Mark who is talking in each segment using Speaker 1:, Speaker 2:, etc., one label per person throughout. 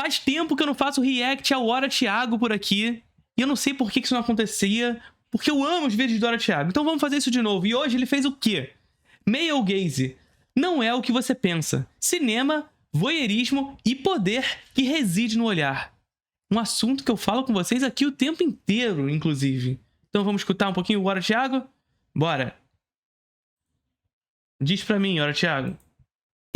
Speaker 1: Faz tempo que eu não faço react ao Hora Thiago por aqui. E eu não sei por que isso não acontecia. Porque eu amo os vídeos do Hora Thiago. Então vamos fazer isso de novo. E hoje ele fez o quê? Male gaze. Não é o que você pensa. Cinema, voyeurismo e poder que reside no olhar. Um assunto que eu falo com vocês aqui o tempo inteiro, inclusive. Então vamos escutar um pouquinho o Hora Thiago? Bora. Diz pra mim, Hora Thiago.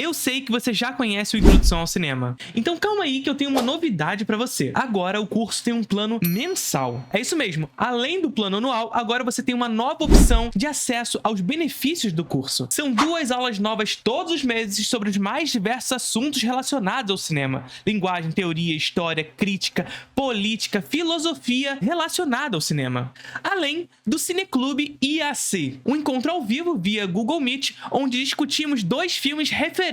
Speaker 1: Eu sei que você já conhece o Introdução ao Cinema. Então calma aí que eu tenho uma novidade pra você. Agora o curso tem um plano mensal. É isso mesmo. Além do plano anual, agora você tem uma nova opção de acesso aos benefícios do curso. São 2 aulas novas todos os meses sobre os mais diversos assuntos relacionados ao cinema. Linguagem, teoria, história, crítica, política, filosofia relacionada ao cinema. Além do Cineclube IAC, um encontro ao vivo via Google Meet, onde discutimos 2 filmes referentes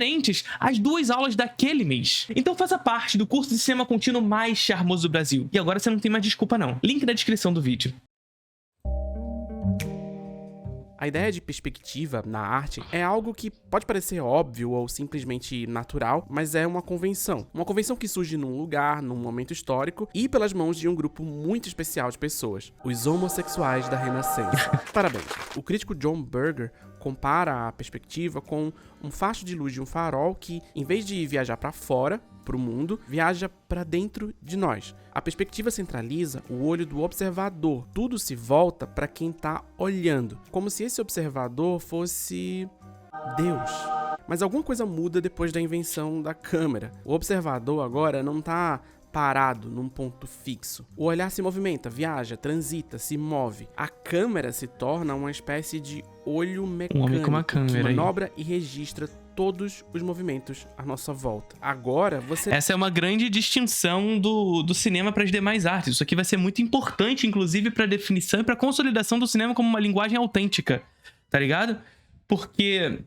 Speaker 1: às 2 aulas daquele mês. Então faça parte do curso de cinema contínuo mais charmoso do Brasil. E agora você não tem mais desculpa não. Link na descrição do vídeo.
Speaker 2: A ideia de perspectiva na arte é algo que pode parecer óbvio ou simplesmente natural, mas é uma convenção. Uma convenção que surge num lugar, num momento histórico e pelas mãos de um grupo muito especial de pessoas, os homossexuais da Renascença. Parabéns! O crítico John Berger compara a perspectiva com um facho de luz de um farol que, em vez de viajar para fora, para o mundo, viaja para dentro de nós. A perspectiva centraliza o olho do observador. Tudo se volta para quem está olhando, como se esse observador fosse Deus. Mas alguma coisa muda depois da invenção da câmera. O observador agora não está parado num ponto fixo. O olhar se movimenta, viaja, transita, se move. A câmera se torna uma espécie de olho mecânico,
Speaker 1: Um homem com uma câmera
Speaker 2: que
Speaker 1: aí.
Speaker 2: manobra e registra todos os movimentos à nossa volta. Agora você...
Speaker 1: Essa é uma grande distinção do cinema para as demais artes. Isso aqui vai ser muito importante, inclusive, para a definição e para a consolidação do cinema como uma linguagem autêntica, tá ligado? Porque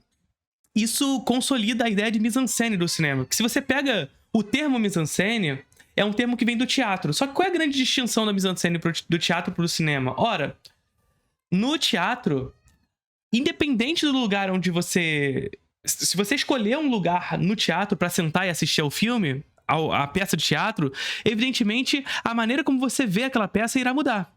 Speaker 1: isso consolida a ideia de mise-en-scène do cinema. Porque se você pega o termo mise-en-scène, é um termo que vem do teatro. Só que qual é a grande distinção da mise-en-scène do teatro para o cinema? Ora, no teatro, independente do lugar onde você... Se você escolher um lugar no teatro para sentar e assistir ao filme, a peça de teatro, evidentemente, a maneira como você vê aquela peça irá mudar.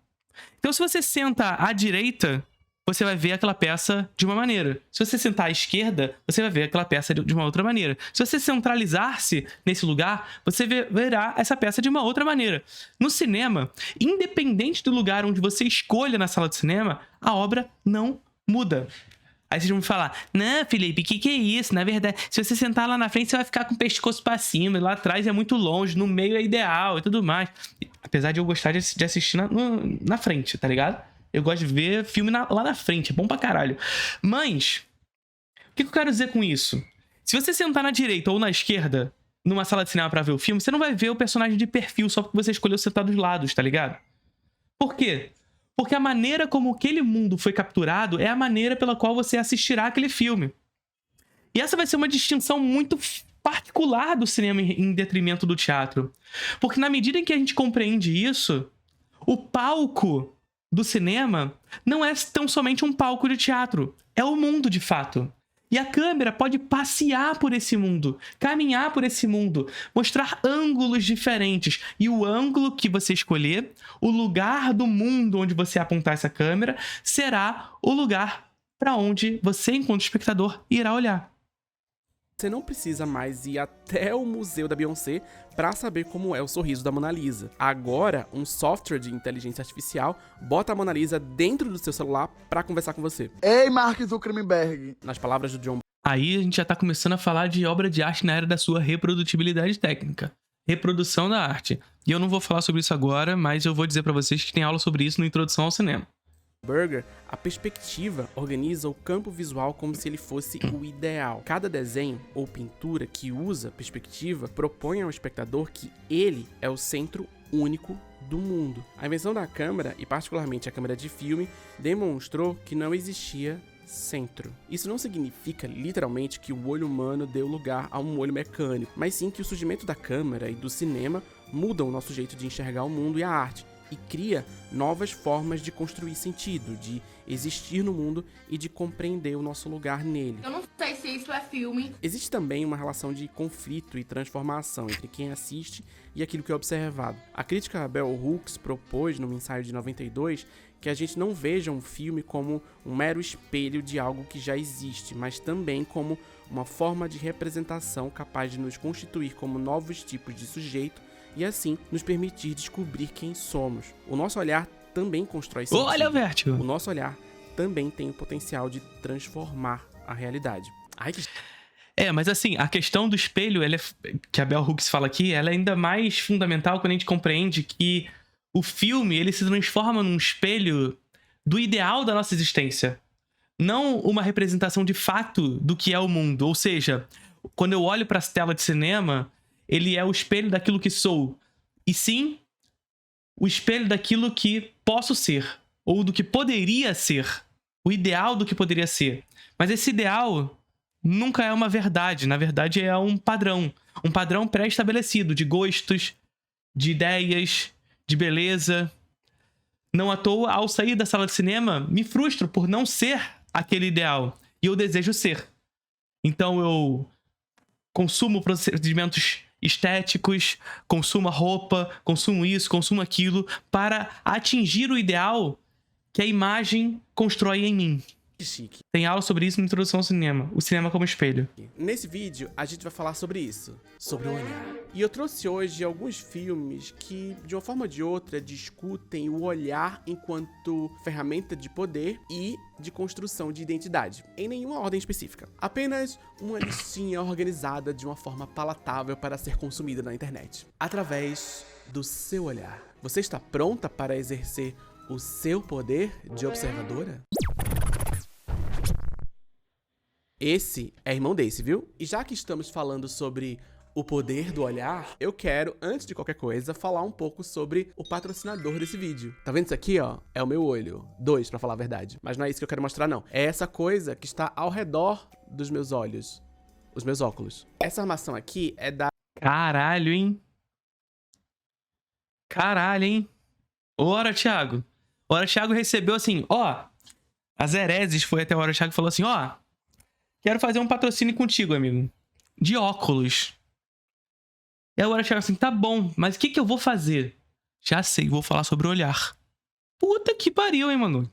Speaker 1: Então, se você senta à direita, você vai ver aquela peça de uma maneira. Se você sentar à esquerda, você vai ver aquela peça de uma outra maneira. Se você centralizar-se nesse lugar, você verá essa peça de uma outra maneira. No cinema, independente do lugar onde você escolha na sala de cinema, a obra não muda. Aí vocês vão me falar, não, Felipe, que é isso? Na verdade, se você sentar lá na frente, você vai ficar com o pescoço pra cima, lá atrás é muito longe, no meio é ideal e tudo mais. Apesar de eu gostar de assistir na frente, tá ligado? Eu gosto de ver filme lá na frente, é bom pra caralho. Mas, o que eu quero dizer com isso? Se você sentar na direita ou na esquerda, numa sala de cinema pra ver o filme, você não vai ver o personagem de perfil só porque você escolheu sentar dos lados, tá ligado? Por quê? Porque a maneira como aquele mundo foi capturado é a maneira pela qual você assistirá aquele filme. E essa vai ser uma distinção muito particular do cinema em detrimento do teatro. Porque na medida em que a gente compreende isso, o palco do cinema não é tão somente um palco de teatro, é o mundo de fato. E a câmera pode passear por esse mundo, caminhar por esse mundo, mostrar ângulos diferentes. E o ângulo que você escolher, o lugar do mundo onde você apontar essa câmera, será o lugar para onde você, enquanto espectador, irá olhar.
Speaker 2: Você não precisa mais ir até o museu da Beyoncé para saber como é o sorriso da Mona Lisa. Agora, um software de inteligência artificial bota a Mona Lisa dentro do seu celular para conversar com você.
Speaker 3: Ei, Mark Zuckerberg!
Speaker 2: Nas palavras do John
Speaker 1: Aí a gente já tá começando a falar de obra de arte na era da sua reprodutibilidade técnica. Reprodução da arte. E eu não vou falar sobre isso agora, mas eu vou dizer para vocês que tem aula sobre isso no Introdução ao Cinema.
Speaker 2: Berger, a perspectiva organiza o campo visual como se ele fosse o ideal. Cada desenho ou pintura que usa perspectiva propõe ao espectador que ele é o centro único do mundo. A invenção da câmera, e particularmente a câmera de filme, demonstrou que não existia centro. Isso não significa literalmente que o olho humano deu lugar a um olho mecânico, mas sim que o surgimento da câmera e do cinema mudam o nosso jeito de enxergar o mundo e a arte, e cria novas formas de construir sentido, de existir no mundo e de compreender o nosso lugar nele.
Speaker 4: Eu não sei se isso é filme.
Speaker 2: Existe também uma relação de conflito e transformação entre quem assiste e aquilo que é observado. A crítica Bell Hooks propôs, num ensaio de 92, que a gente não veja um filme como um mero espelho de algo que já existe, mas também como uma forma de representação capaz de nos constituir como novos tipos de sujeito e assim nos permitir descobrir quem somos. O nosso olhar também constrói sentido.
Speaker 1: Olha o Vértigo!
Speaker 2: O nosso olhar também tem o potencial de transformar a realidade. Ai, que...
Speaker 1: Mas assim, a questão do espelho, que a Bell Hooks fala aqui, ela é ainda mais fundamental quando a gente compreende que o filme, ele se transforma num espelho do ideal da nossa existência. Não uma representação de fato do que é o mundo. Ou seja, quando eu olho para a tela de cinema, ele é o espelho daquilo que sou. E sim, o espelho daquilo que posso ser. Ou do que poderia ser. O ideal do que poderia ser. Mas esse ideal nunca é uma verdade. Na verdade, é um padrão. Um padrão pré-estabelecido de gostos, de ideias, de beleza. Não à toa, ao sair da sala de cinema, me frustro por não ser aquele ideal. E eu desejo ser. Então eu consumo procedimentos estéticos, consumo a roupa, consumo isso, consumo aquilo, para atingir o ideal que a imagem constrói em mim.
Speaker 2: Que chique.
Speaker 1: Tem aula sobre isso na Introdução ao Cinema. O cinema como espelho.
Speaker 2: Nesse vídeo, a gente vai falar sobre isso. Sobre o olhar. E eu trouxe hoje alguns filmes que, de uma forma ou de outra, discutem o olhar enquanto ferramenta de poder e de construção de identidade. Em nenhuma ordem específica. Apenas uma listinha organizada de uma forma palatável para ser consumida na internet. Através do seu olhar. Você está pronta para exercer o seu poder de observadora? Esse é irmão desse, viu? E já que estamos falando sobre o poder do olhar, eu quero, antes de qualquer coisa, falar um pouco sobre o patrocinador desse vídeo. Tá vendo isso aqui, ó? É o meu olho. 2, pra falar a verdade. Mas não é isso que eu quero mostrar, não. É essa coisa que está ao redor dos meus olhos. Os meus óculos. Essa armação aqui é da...
Speaker 1: Caralho, hein? Caralho, hein? Ora, Thiago. Ora, Thiago recebeu assim, ó... A Zerezes foi até a hora, Thiago falou assim, ó... Quero fazer um patrocínio contigo, amigo. De óculos. E agora o Thiago assim, tá bom, mas o que eu vou fazer? Já sei, vou falar sobre o olhar. Puta que pariu, hein, mano?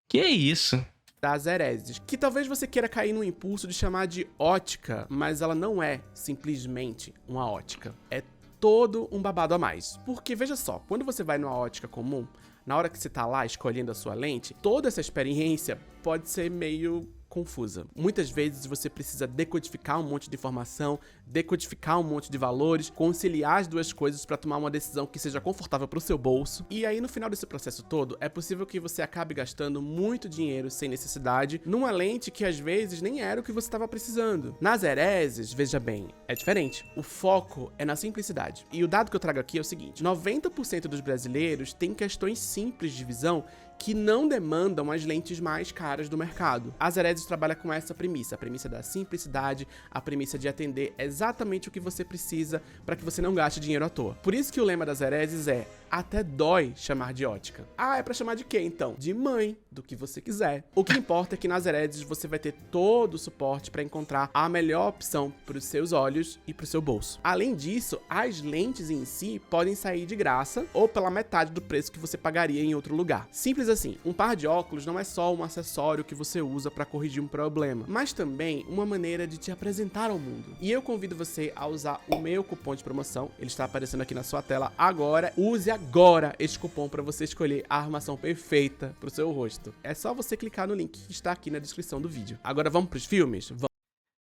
Speaker 1: Que isso?
Speaker 2: Das Heresies, que talvez você queira cair no impulso de chamar de ótica, mas ela não é simplesmente uma ótica. É todo um babado a mais. Porque, veja só, quando você vai numa ótica comum, na hora que você tá lá escolhendo a sua lente, toda essa experiência pode ser meio confusa. Muitas vezes você precisa decodificar um monte de informação, decodificar um monte de valores, conciliar as duas coisas para tomar uma decisão que seja confortável para o seu bolso. E aí, no final desse processo todo, é possível que você acabe gastando muito dinheiro sem necessidade numa lente que às vezes nem era o que você estava precisando. Nas Heresies, veja bem, é diferente. O foco é na simplicidade. E o dado que eu trago aqui é o seguinte: 90% dos brasileiros têm questões simples de visão que não demandam as lentes mais caras do mercado. As Heresies trabalha com essa premissa, a premissa da simplicidade, a premissa de atender exatamente o que você precisa para que você não gaste dinheiro à toa. Por isso que o lema das Heresies é: até dói chamar de ótica. Ah, é pra chamar de quê então? De mãe, do que você quiser. O que importa é que nas Heresies você vai ter todo o suporte para encontrar a melhor opção para os seus olhos e para o seu bolso. Além disso, as lentes em si podem sair de graça ou pela metade do preço que você pagaria em outro lugar. Simples assim, um par de óculos não é só um acessório que você usa para corrigir um problema, mas também uma maneira de te apresentar ao mundo. E eu convido você a usar o meu cupom de promoção, ele está aparecendo aqui na sua tela agora. Use agora este cupom para você escolher a armação perfeita para o seu rosto. É só você clicar no link que está aqui na descrição do vídeo. Agora vamos pros filmes?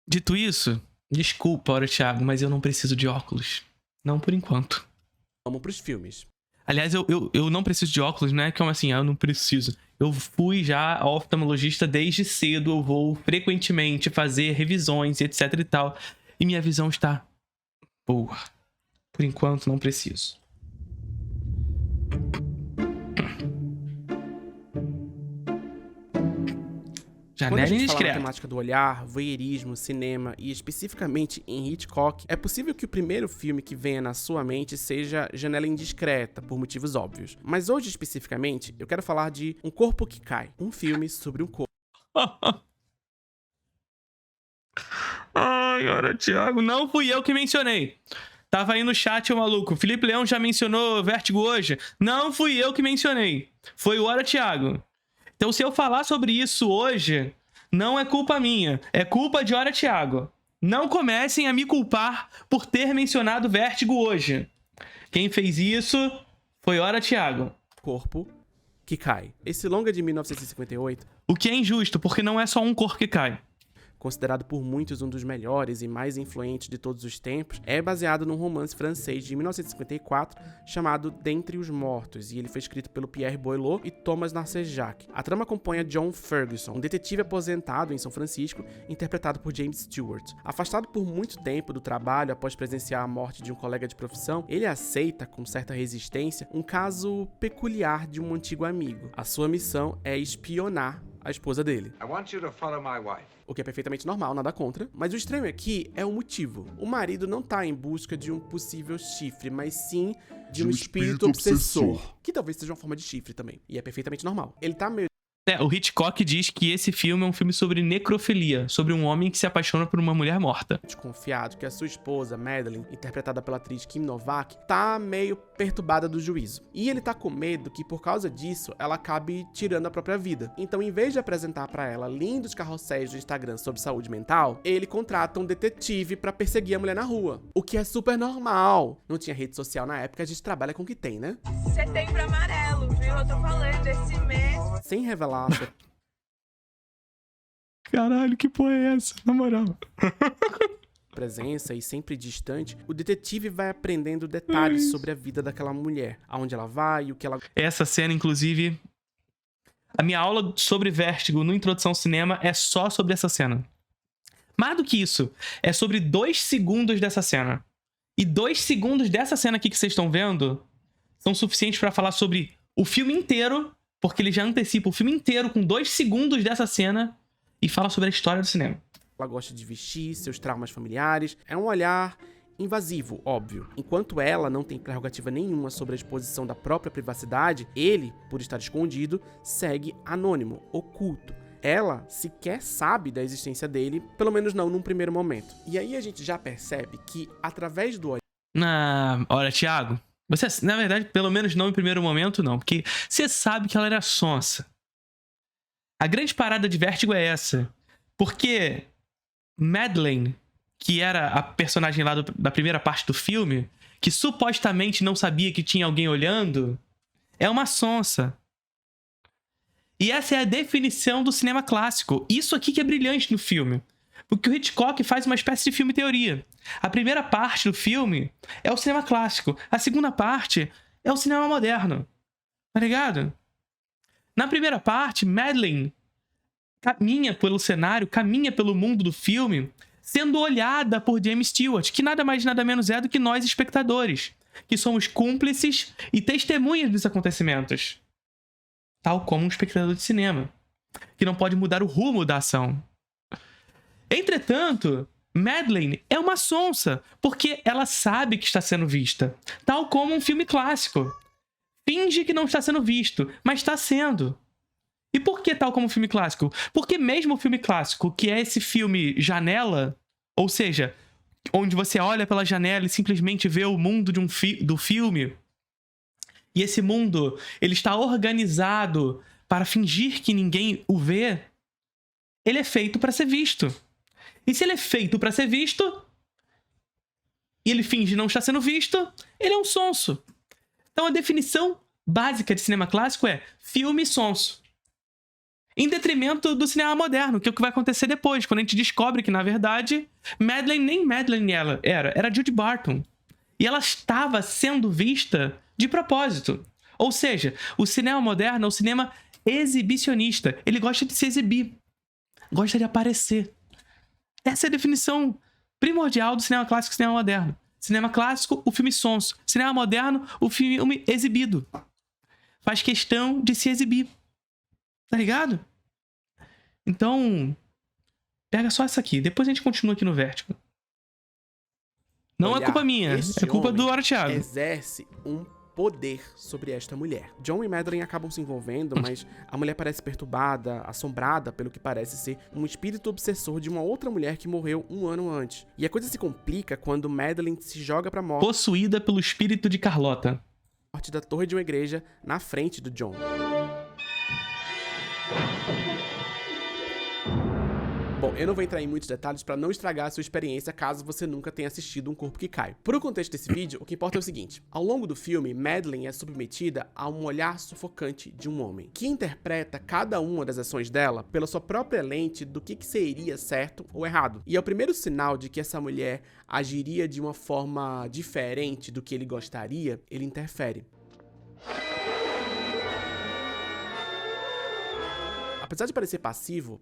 Speaker 1: Dito isso, desculpa, ora, Thiago, mas eu não preciso de óculos. Não por enquanto.
Speaker 2: Vamos pros filmes.
Speaker 1: Aliás, eu não preciso de óculos, não é que assim, eu não preciso. Eu fui já ao oftalmologista desde cedo, eu vou frequentemente fazer revisões, etc e tal. E minha visão está boa. Por enquanto, não preciso.
Speaker 2: Quando a
Speaker 1: Janela
Speaker 2: gente fala na
Speaker 1: indiscreta.
Speaker 2: temática do olhar, voyeurismo, cinema e especificamente em Hitchcock, é possível que o primeiro filme que venha na sua mente seja Janela Indiscreta, por motivos óbvios. Mas hoje, especificamente, eu quero falar de Um Corpo que Cai, um filme sobre um corpo.
Speaker 1: Ai, ora, Thiago, não fui eu que mencionei. Tava aí no chat, o maluco. Felipe Leão já mencionou Vértigo hoje. Não fui eu que mencionei. Foi o Ora Thiago. Então, se eu falar sobre isso hoje, não é culpa minha. É culpa de Ora Thiago. Não comecem a me culpar por ter mencionado Vértigo hoje. Quem fez isso foi Ora Thiago.
Speaker 2: Corpo que cai. Esse longa de 1958,
Speaker 1: O que é injusto, porque não é só um corpo que cai.
Speaker 2: considerado por muitos um dos melhores e mais influentes de todos os tempos, é baseado num romance francês de 1954 chamado Dentre os Mortos, e ele foi escrito pelo Pierre Boileau e Thomas Narcejac. A trama acompanha John Ferguson, um detetive aposentado em São Francisco, interpretado por James Stewart. Afastado por muito tempo do trabalho após presenciar a morte de um colega de profissão, ele aceita, com certa resistência, um caso peculiar de um antigo amigo. A sua missão é espionar a esposa dele.
Speaker 4: I want you to follow my wife.
Speaker 2: O que é perfeitamente normal, nada contra. Mas o estranho aqui é o motivo. O marido não tá em busca de um possível chifre, mas sim de um espírito obsessor. Que talvez seja uma forma de chifre também. E é perfeitamente normal. Ele tá meio
Speaker 1: O Hitchcock diz que esse filme é um filme sobre necrofilia, sobre um homem que se apaixona por uma mulher morta.
Speaker 2: desconfiado que a sua esposa, Madeleine, interpretada pela atriz Kim Novak, tá meio perturbada do juízo. E ele tá com medo que, por causa disso, ela acabe tirando a própria vida. Então, em vez de apresentar pra ela lindos carrosséis do Instagram sobre saúde mental, ele contrata um detetive pra perseguir a mulher na rua. O que é super normal. Não tinha rede social na época, a gente trabalha com o que tem, né?
Speaker 5: Setembro Amarelo, viu? Eu tô falando, esse mês.
Speaker 2: Sem revelar sua
Speaker 1: Caralho, que porra é essa? Na moral.
Speaker 2: presença e sempre distante, o detetive vai aprendendo detalhes sobre a vida daquela mulher, aonde ela vai, o que ela
Speaker 1: Essa cena, inclusive... A minha aula sobre Vértigo no Introdução ao Cinema é só sobre essa cena. Mais do que isso, é sobre 2 segundos dessa cena. E 2 segundos dessa cena aqui que vocês estão vendo são suficientes pra falar sobre o filme inteiro, porque ele já antecipa o filme inteiro com 2 segundos dessa cena e fala sobre a história do cinema.
Speaker 2: gosta de vestir, seus traumas familiares. É um olhar invasivo, óbvio. Enquanto ela não tem prerrogativa nenhuma sobre a exposição da própria privacidade, ele, por estar escondido, segue anônimo, oculto. Ela sequer sabe da existência dele, pelo menos não num primeiro momento. E aí a gente já percebe que, através do
Speaker 1: Olha, Thiago, você, na verdade, pelo menos não em primeiro momento, não. Porque você sabe que ela era sonsa. A grande parada de Vértigo é essa. Porque Madeleine, que era a personagem lá da primeira parte do filme, que supostamente não sabia que tinha alguém olhando, é uma sonsa. E essa é a definição do cinema clássico. Isso aqui que é brilhante no filme. Porque o Hitchcock faz uma espécie de filme-teoria. A primeira parte do filme é o cinema clássico. A segunda parte é o cinema moderno. Tá ligado? Na primeira parte, Madeleine caminha pelo cenário, caminha pelo mundo do filme, sendo olhada por James Stewart, que nada mais nada menos é do que nós, espectadores, que somos cúmplices e testemunhas dos acontecimentos. Tal como um espectador de cinema, que não pode mudar o rumo da ação. Entretanto, Madeleine é uma sonsa, porque ela sabe que está sendo vista, tal como um filme clássico. Finge que não está sendo visto, mas está sendo. E por que tal como um filme clássico? Porque mesmo o filme clássico, que é esse filme janela, ou seja, onde você olha pela janela e simplesmente vê o mundo do filme, e esse mundo ele está organizado para fingir que ninguém o vê, ele é feito para ser visto. E se ele é feito para ser visto, e ele finge não estar sendo visto, ele é um sonso. Então a definição básica de cinema clássico é filme sonso. Em detrimento do cinema moderno, que é o que vai acontecer depois, quando a gente descobre que, na verdade, Madeleine nem Madeleine era Judy Barton. E ela estava sendo vista de propósito. Ou seja, o cinema moderno é o cinema exibicionista. Ele gosta de se exibir. Gosta de aparecer. Essa é a definição primordial do cinema clássico e cinema moderno. Cinema clássico, o filme sonso. Cinema moderno, o filme exibido. Faz questão de se exibir. Tá ligado? Então, pega só essa aqui. Depois a gente continua aqui no Vértigo. Não é culpa minha, é culpa do Ora Thiago.
Speaker 2: Exerce um poder sobre esta mulher. John e Madeleine acabam se envolvendo, mas a mulher parece perturbada, assombrada pelo que parece ser um espírito obsessor de uma outra mulher que morreu um ano antes. E a coisa se complica quando Madeleine se joga pra morte
Speaker 1: Possuída pelo espírito de Carlota.
Speaker 2: da torre de uma igreja na frente do John. Bom, eu não vou entrar em muitos detalhes para não estragar a sua experiência caso você nunca tenha assistido Um Corpo que Cai. Pro contexto desse vídeo, o que importa é o seguinte: ao longo do filme, Madeleine é submetida a um olhar sufocante de um homem, que interpreta cada uma das ações dela pela sua própria lente do que seria certo ou errado. E é o primeiro sinal de que essa mulher agiria de uma forma diferente do que ele gostaria, ele interfere. Apesar de parecer passivo,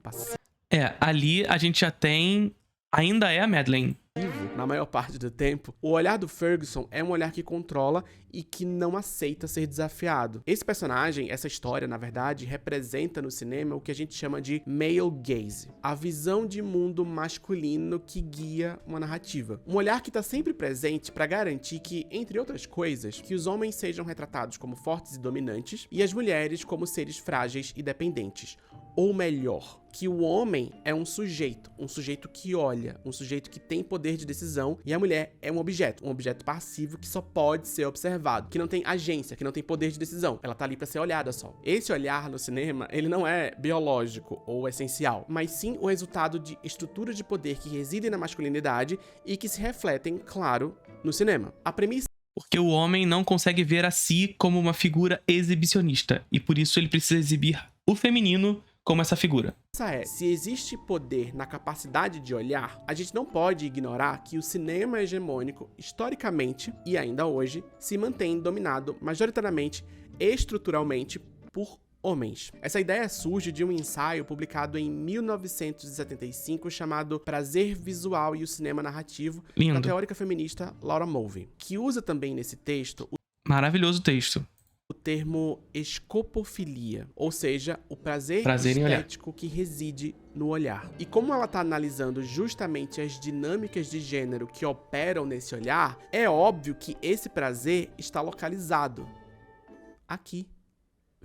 Speaker 1: Ali a gente já tem... Ainda é a Madeleine.
Speaker 2: na maior parte do tempo, o olhar do Ferguson é um olhar que controla e que não aceita ser desafiado. Esse personagem, essa história, na verdade, representa no cinema o que a gente chama de male gaze, a visão de mundo masculino que guia uma narrativa. Um olhar que está sempre presente para garantir que, entre outras coisas, que os homens sejam retratados como fortes e dominantes e as mulheres como seres frágeis e dependentes. Ou melhor, que o homem é um sujeito que olha, um sujeito que tem poder de decisão, e a mulher é um objeto passivo que só pode ser observado, que não tem agência, que não tem poder de decisão. Ela tá ali pra ser olhada só. Esse olhar no cinema, ele não é biológico ou essencial, mas sim o resultado de estruturas de poder que residem na masculinidade e que se refletem, claro, no cinema. A premissa
Speaker 1: porque o homem não consegue ver a si como uma figura exibicionista, e por isso ele precisa exibir o feminino como essa figura.
Speaker 2: Se existe poder na capacidade de olhar, a gente não pode ignorar que o cinema hegemônico, historicamente e ainda hoje, se mantém dominado majoritariamente, estruturalmente, por homens. Essa ideia surge de um ensaio publicado em 1975 chamado Prazer Visual e o Cinema Narrativo, da teórica feminista Laura Mulvey, que usa também nesse texto
Speaker 1: maravilhoso texto.
Speaker 2: O termo escopofilia, ou seja, o prazer estético que reside no olhar. E como ela está analisando justamente as dinâmicas de gênero que operam nesse olhar, é óbvio que esse prazer está localizado aqui.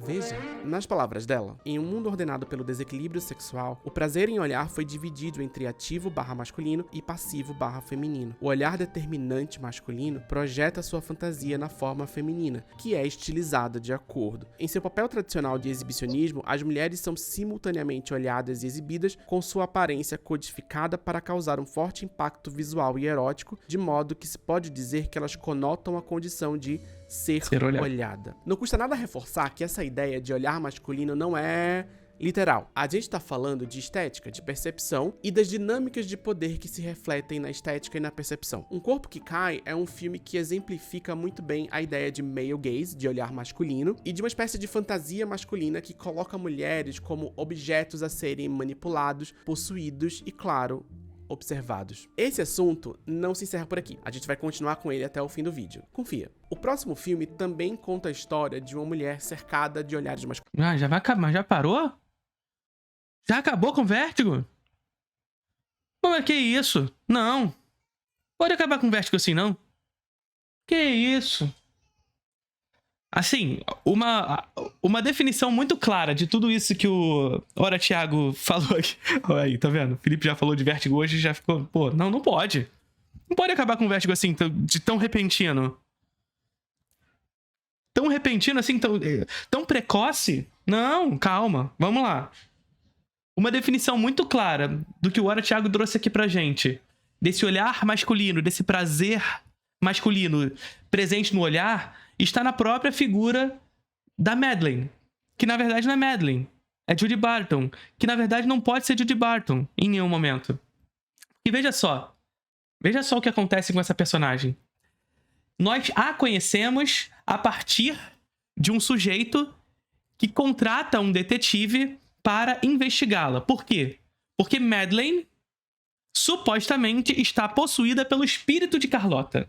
Speaker 2: Veja, nas palavras dela, em um mundo ordenado pelo desequilíbrio sexual, o prazer em olhar foi dividido entre ativo/masculino e passivo/feminino. O olhar determinante masculino projeta sua fantasia na forma feminina, que é estilizada de acordo. Em seu papel tradicional de exibicionismo, as mulheres são simultaneamente olhadas e exibidas com sua aparência codificada para causar um forte impacto visual e erótico, de modo que se pode dizer que elas conotam a condição de ser olhada. Não custa nada reforçar que essa ideia de olhar masculino não é literal. A gente tá falando de estética, de percepção e das dinâmicas de poder que se refletem na estética e na percepção. Um Corpo que Cai é um filme que exemplifica muito bem a ideia de male gaze, de olhar masculino, e de uma espécie de fantasia masculina que coloca mulheres como objetos a serem manipulados, possuídos e, claro, observados. Esse assunto não se encerra por aqui. A gente vai continuar com ele até o fim do vídeo. Confia. O próximo filme também conta a história de uma mulher cercada de olhares masculinos.
Speaker 1: Ah, já vai acabar, mas já parou? Já acabou com Vértigo? Mas que isso? Não. Pode acabar com Vértigo assim, não? Que isso? Assim, uma definição muito clara de tudo isso que o Thiago falou aqui. Olha aí, tá vendo? O Felipe já falou de Vértigo hoje e já ficou... Pô, não pode. Não pode acabar com o Vértigo assim, de tão repentino. Tão repentino assim, tão precoce? Não, calma. Vamos lá. Uma definição muito clara do que o Thiago trouxe aqui pra gente. Desse olhar masculino, desse prazer masculino presente no olhar... está na própria figura da Madeleine, que na verdade não é Madeleine, é Judy Barton, que na verdade não pode ser Judy Barton em nenhum momento. E veja só o que acontece com essa personagem. Nós a conhecemos a partir de um sujeito que contrata um detetive para investigá-la. Por quê? Porque Madeleine supostamente está possuída pelo espírito de Carlota.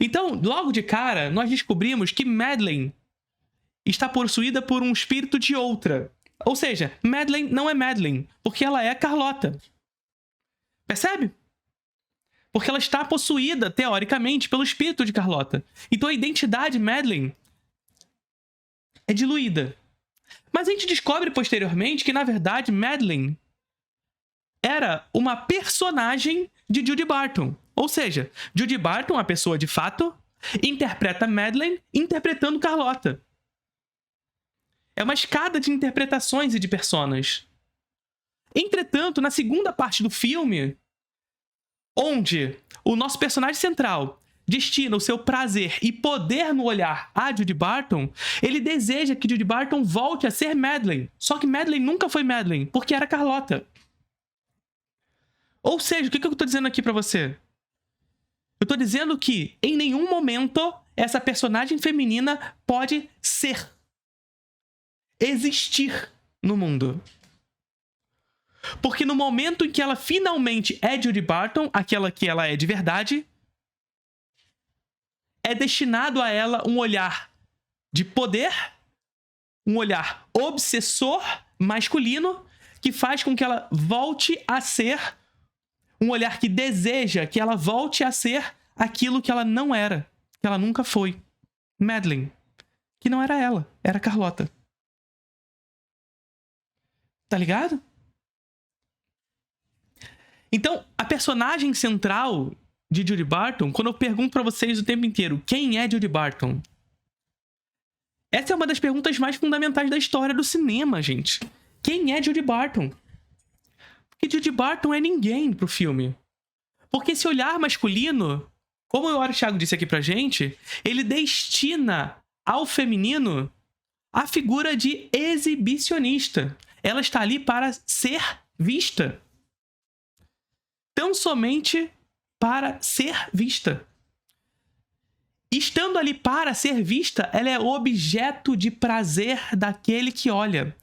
Speaker 1: Então, logo de cara, nós descobrimos que Madeleine está possuída por um espírito de outra. Ou seja, Madeleine não é Madeleine, porque ela é Carlota. Percebe? Porque ela está possuída, teoricamente, pelo espírito de Carlota. Então a identidade Madeleine é diluída. Mas a gente descobre posteriormente que, na verdade, Madeleine era uma personagem de Judy Barton. Ou seja, Judy Barton, a pessoa de fato, interpreta Madeleine interpretando Carlota. É uma escada de interpretações e de personas. Entretanto, na segunda parte do filme, onde o nosso personagem central destina o seu prazer e poder no olhar a Judy Barton, ele deseja que Judy Barton volte a ser Madeleine. Só que Madeleine nunca foi Madeleine, porque era Carlota. Ou seja, o que eu tô dizendo aqui pra você? Eu tô dizendo que, em nenhum momento, essa personagem feminina pode ser, existir no mundo. Porque no momento em que ela finalmente é Judy Barton, aquela que ela é de verdade, é destinado a ela um olhar de poder, um olhar obsessor masculino, que faz com que ela volte a ser, um olhar que deseja que ela volte a ser aquilo que ela não era, que ela nunca foi. Madeleine, que não era ela, era Carlota. Tá ligado? Então, a personagem central de Judy Barton, quando eu pergunto pra vocês o tempo inteiro, quem é Judy Barton? Essa é uma das perguntas mais fundamentais da história do cinema, gente. Quem é Judy Barton? Porque Judy Barton é ninguém pro filme. Porque esse olhar masculino, como o Thiago disse aqui pra gente, ele destina ao feminino a figura de exibicionista. Ela está ali para ser vista. Tão somente para ser vista. Estando ali para ser vista, ela é objeto de prazer daquele que olha.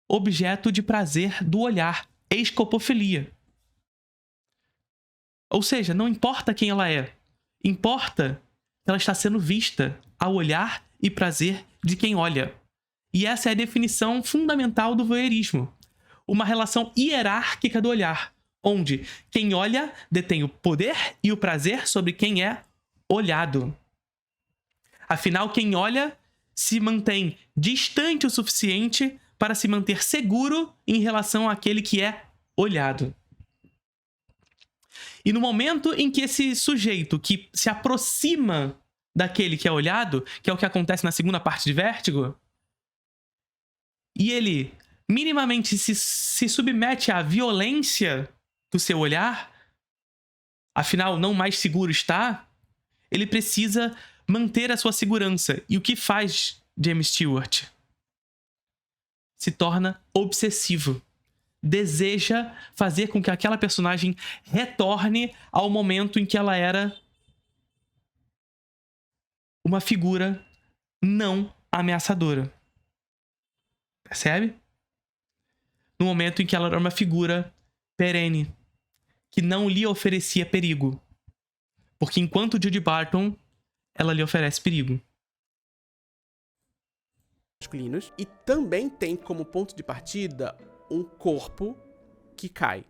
Speaker 1: Objeto de prazer do olhar. Escopofilia. Ou seja, não importa quem ela é. Importa que ela está sendo vista ao olhar e prazer de quem olha. E essa é a definição fundamental do voyeurismo. Uma relação hierárquica do olhar, onde quem olha detém o poder e o prazer sobre quem é olhado. Afinal, quem olha se mantém distante o suficiente para se manter seguro em relação àquele que é olhado. E no momento em que esse sujeito que se aproxima daquele que é olhado, que é o que acontece na segunda parte de Vértigo, e ele minimamente se submete à violência do seu olhar, afinal não mais seguro está, ele precisa manter a sua segurança. E o que faz James Stewart? Se torna obsessivo. Deseja fazer com que aquela personagem retorne ao momento em que ela era uma figura não ameaçadora. Percebe? No momento em que ela era uma figura perene, que não lhe oferecia perigo. Porque enquanto Judy Barton, ela lhe oferece perigo.
Speaker 2: Masculinos. E também tem como ponto de partida um corpo que cai.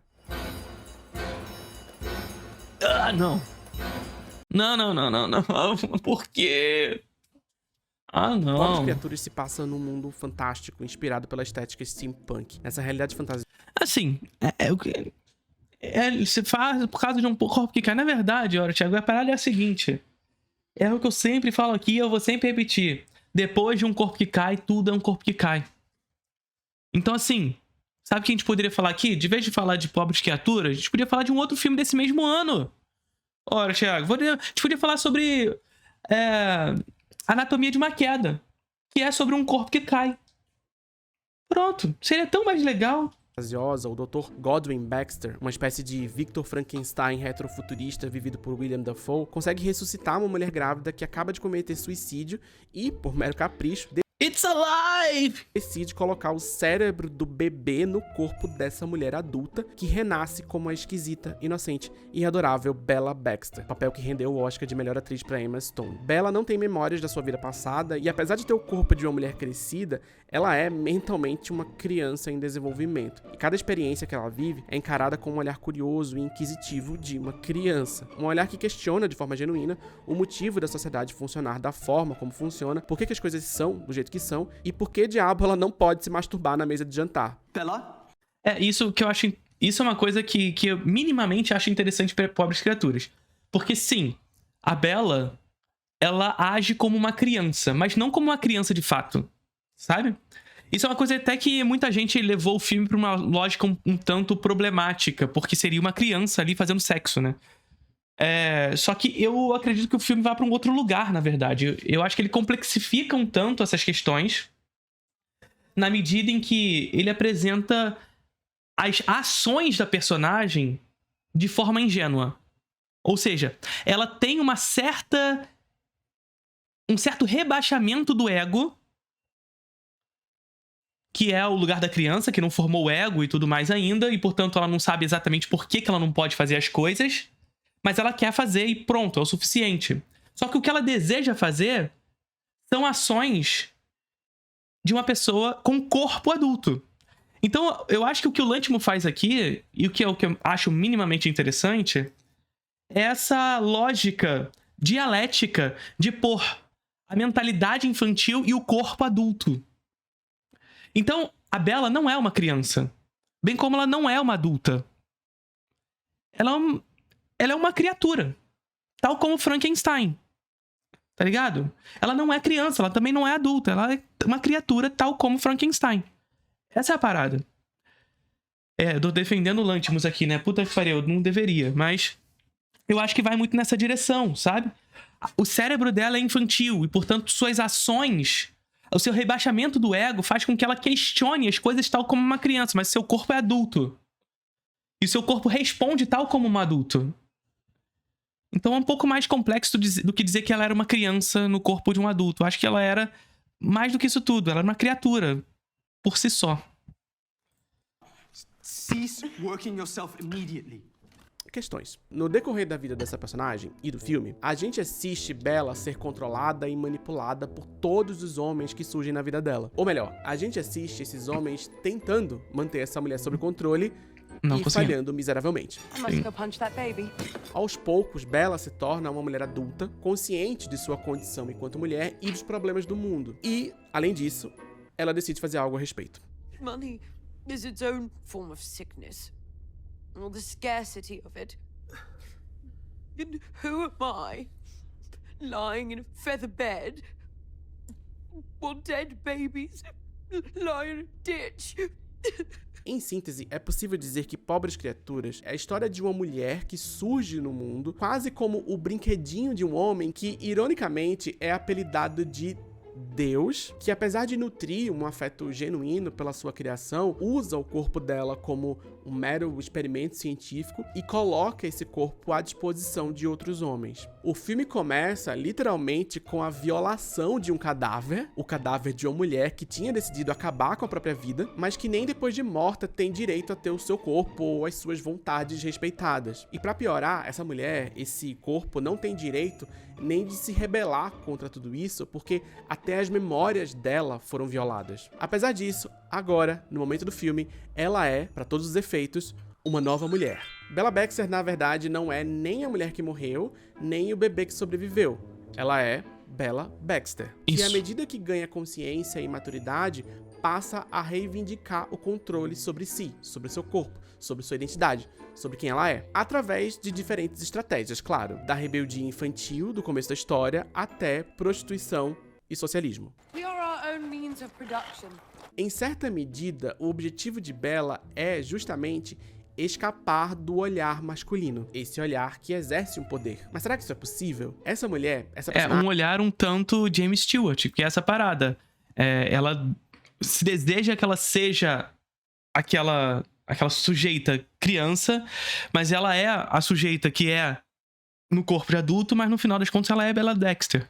Speaker 1: Ah, não. Não. Por quê? Ah, não.
Speaker 2: Povos Criaturas se passa num mundo fantástico, inspirado pela estética steampunk. Essa realidade fantasia.
Speaker 1: Assim, o que... se faz por causa de um corpo que cai. Na verdade, olha, Thiago, a parada é a seguinte. É o que eu sempre falo aqui e eu vou sempre repetir. Depois de um corpo que cai, tudo é um corpo que cai. Então, assim, sabe o que a gente poderia falar aqui? De vez de falar de Pobres Criaturas, a gente podia falar de um outro filme desse mesmo ano. Olha, Thiago, a gente podia falar sobre Anatomia de uma Queda, que é sobre um corpo que cai. Pronto, seria tão mais legal.
Speaker 2: Fantasiosa, o Dr. Godwin Baxter, uma espécie de Victor Frankenstein retrofuturista vivido por William Dafoe, consegue ressuscitar uma mulher grávida que acaba de cometer suicídio e, por mero capricho,
Speaker 1: It's alive!
Speaker 2: Decide colocar o cérebro do bebê no corpo dessa mulher adulta que renasce como a esquisita, inocente e adorável Bella Baxter, papel que rendeu o Oscar de melhor atriz para Emma Stone. Bella não tem memórias da sua vida passada e, apesar de ter o corpo de uma mulher crescida, ela é mentalmente uma criança em desenvolvimento. E cada experiência que ela vive é encarada com um olhar curioso e inquisitivo de uma criança. Um olhar que questiona de forma genuína o motivo da sociedade funcionar da forma como funciona, por que as coisas são do jeito que são e por que diabo ela não pode se masturbar na mesa de jantar.
Speaker 4: Bella?
Speaker 1: Isso que eu acho. Isso é uma coisa que eu minimamente acho interessante para pobres criaturas. Porque sim, a Bella, ela age como uma criança, mas não como uma criança de fato, sabe? Isso é uma coisa até que muita gente levou o filme pra uma lógica um tanto problemática, porque seria uma criança ali fazendo sexo, né? Só que eu acredito que o filme vai pra um outro lugar, na verdade. Eu acho que ele complexifica um tanto essas questões, na medida em que ele apresenta as ações da personagem de forma ingênua. Ou seja, ela tem um certo rebaixamento do ego, que é o lugar da criança, que não formou o ego e tudo mais ainda, e portanto ela não sabe exatamente por que ela não pode fazer as coisas, mas ela quer fazer e pronto, é o suficiente. Só que o que ela deseja fazer são ações de uma pessoa com corpo adulto. Então, eu acho que o que o Lanthimos faz aqui, e o que eu acho minimamente interessante, é essa lógica dialética de pôr a mentalidade infantil e o corpo adulto. Então, a Bella não é uma criança, bem como ela não é uma adulta. Ela é uma criatura, tal como Frankenstein, tá ligado? Ela não é criança, ela também não é adulta, ela é uma criatura tal como Frankenstein. Essa é a parada. Eu tô defendendo o Lanthimos aqui, né? Puta que pariu, eu não deveria, mas eu acho que vai muito nessa direção, sabe? O cérebro dela é infantil e, portanto, suas ações, o seu rebaixamento do ego faz com que ela questione as coisas tal como uma criança, mas seu corpo é adulto. E o seu corpo responde tal como um adulto. Então é um pouco mais complexo do que dizer que ela era uma criança no corpo de um adulto. Eu acho que ela era mais do que isso tudo. Ela era uma criatura por si só.
Speaker 4: Cease working yourself immediately.
Speaker 2: Questões. No decorrer da vida dessa personagem e do filme, a gente assiste Bella ser controlada e manipulada por todos os homens que surgem na vida dela. Ou melhor, a gente assiste esses homens tentando manter essa mulher sob controle e falhando miseravelmente.
Speaker 5: I must go punch that baby.
Speaker 2: Aos poucos, Bella se torna uma mulher adulta, consciente de sua condição enquanto mulher e dos problemas do mundo. E, além disso, ela decide fazer algo a respeito.
Speaker 5: Money is its own form of sickness. All the scarcity of it. And who am I? Lying in a feather bed while dead babies lie in a ditch.
Speaker 2: Em síntese, é possível dizer que Pobres Criaturas é a história de uma mulher que surge no mundo quase como o brinquedinho de um homem que, ironicamente, é apelidado de Deus, que apesar de nutrir um afeto genuíno pela sua criação, usa o corpo dela como um mero experimento científico e coloca esse corpo à disposição de outros homens. O filme começa literalmente com a violação de um cadáver, o cadáver de uma mulher que tinha decidido acabar com a própria vida, mas que nem depois de morta tem direito a ter o seu corpo ou as suas vontades respeitadas. E pra piorar, essa mulher, esse corpo, não tem direito nem de se rebelar contra tudo isso, porque até as memórias dela foram violadas. Apesar disso, agora, no momento do filme, ela é, para todos os efeitos, uma nova mulher. Bella Baxter, na verdade, não é nem a mulher que morreu, nem o bebê que sobreviveu. Ela é Bella Baxter.
Speaker 1: Isso.
Speaker 2: E à medida que ganha consciência e maturidade, passa a reivindicar o controle sobre si, sobre seu corpo, sobre sua identidade, sobre quem ela é, através de diferentes estratégias, claro, da rebeldia infantil do começo da história até prostituição e socialismo.
Speaker 5: We are our own means of production.
Speaker 2: Em certa medida, o objetivo de Bella é justamente escapar do olhar masculino, esse olhar que exerce um poder. Mas será que isso é possível? Essa mulher, essa personagem...
Speaker 1: um olhar um tanto James Stewart, que é essa parada. Ela se deseja que ela seja aquela sujeita criança, mas ela é a sujeita que é no corpo de adulto, mas no final das contas ela é Bella Baxter.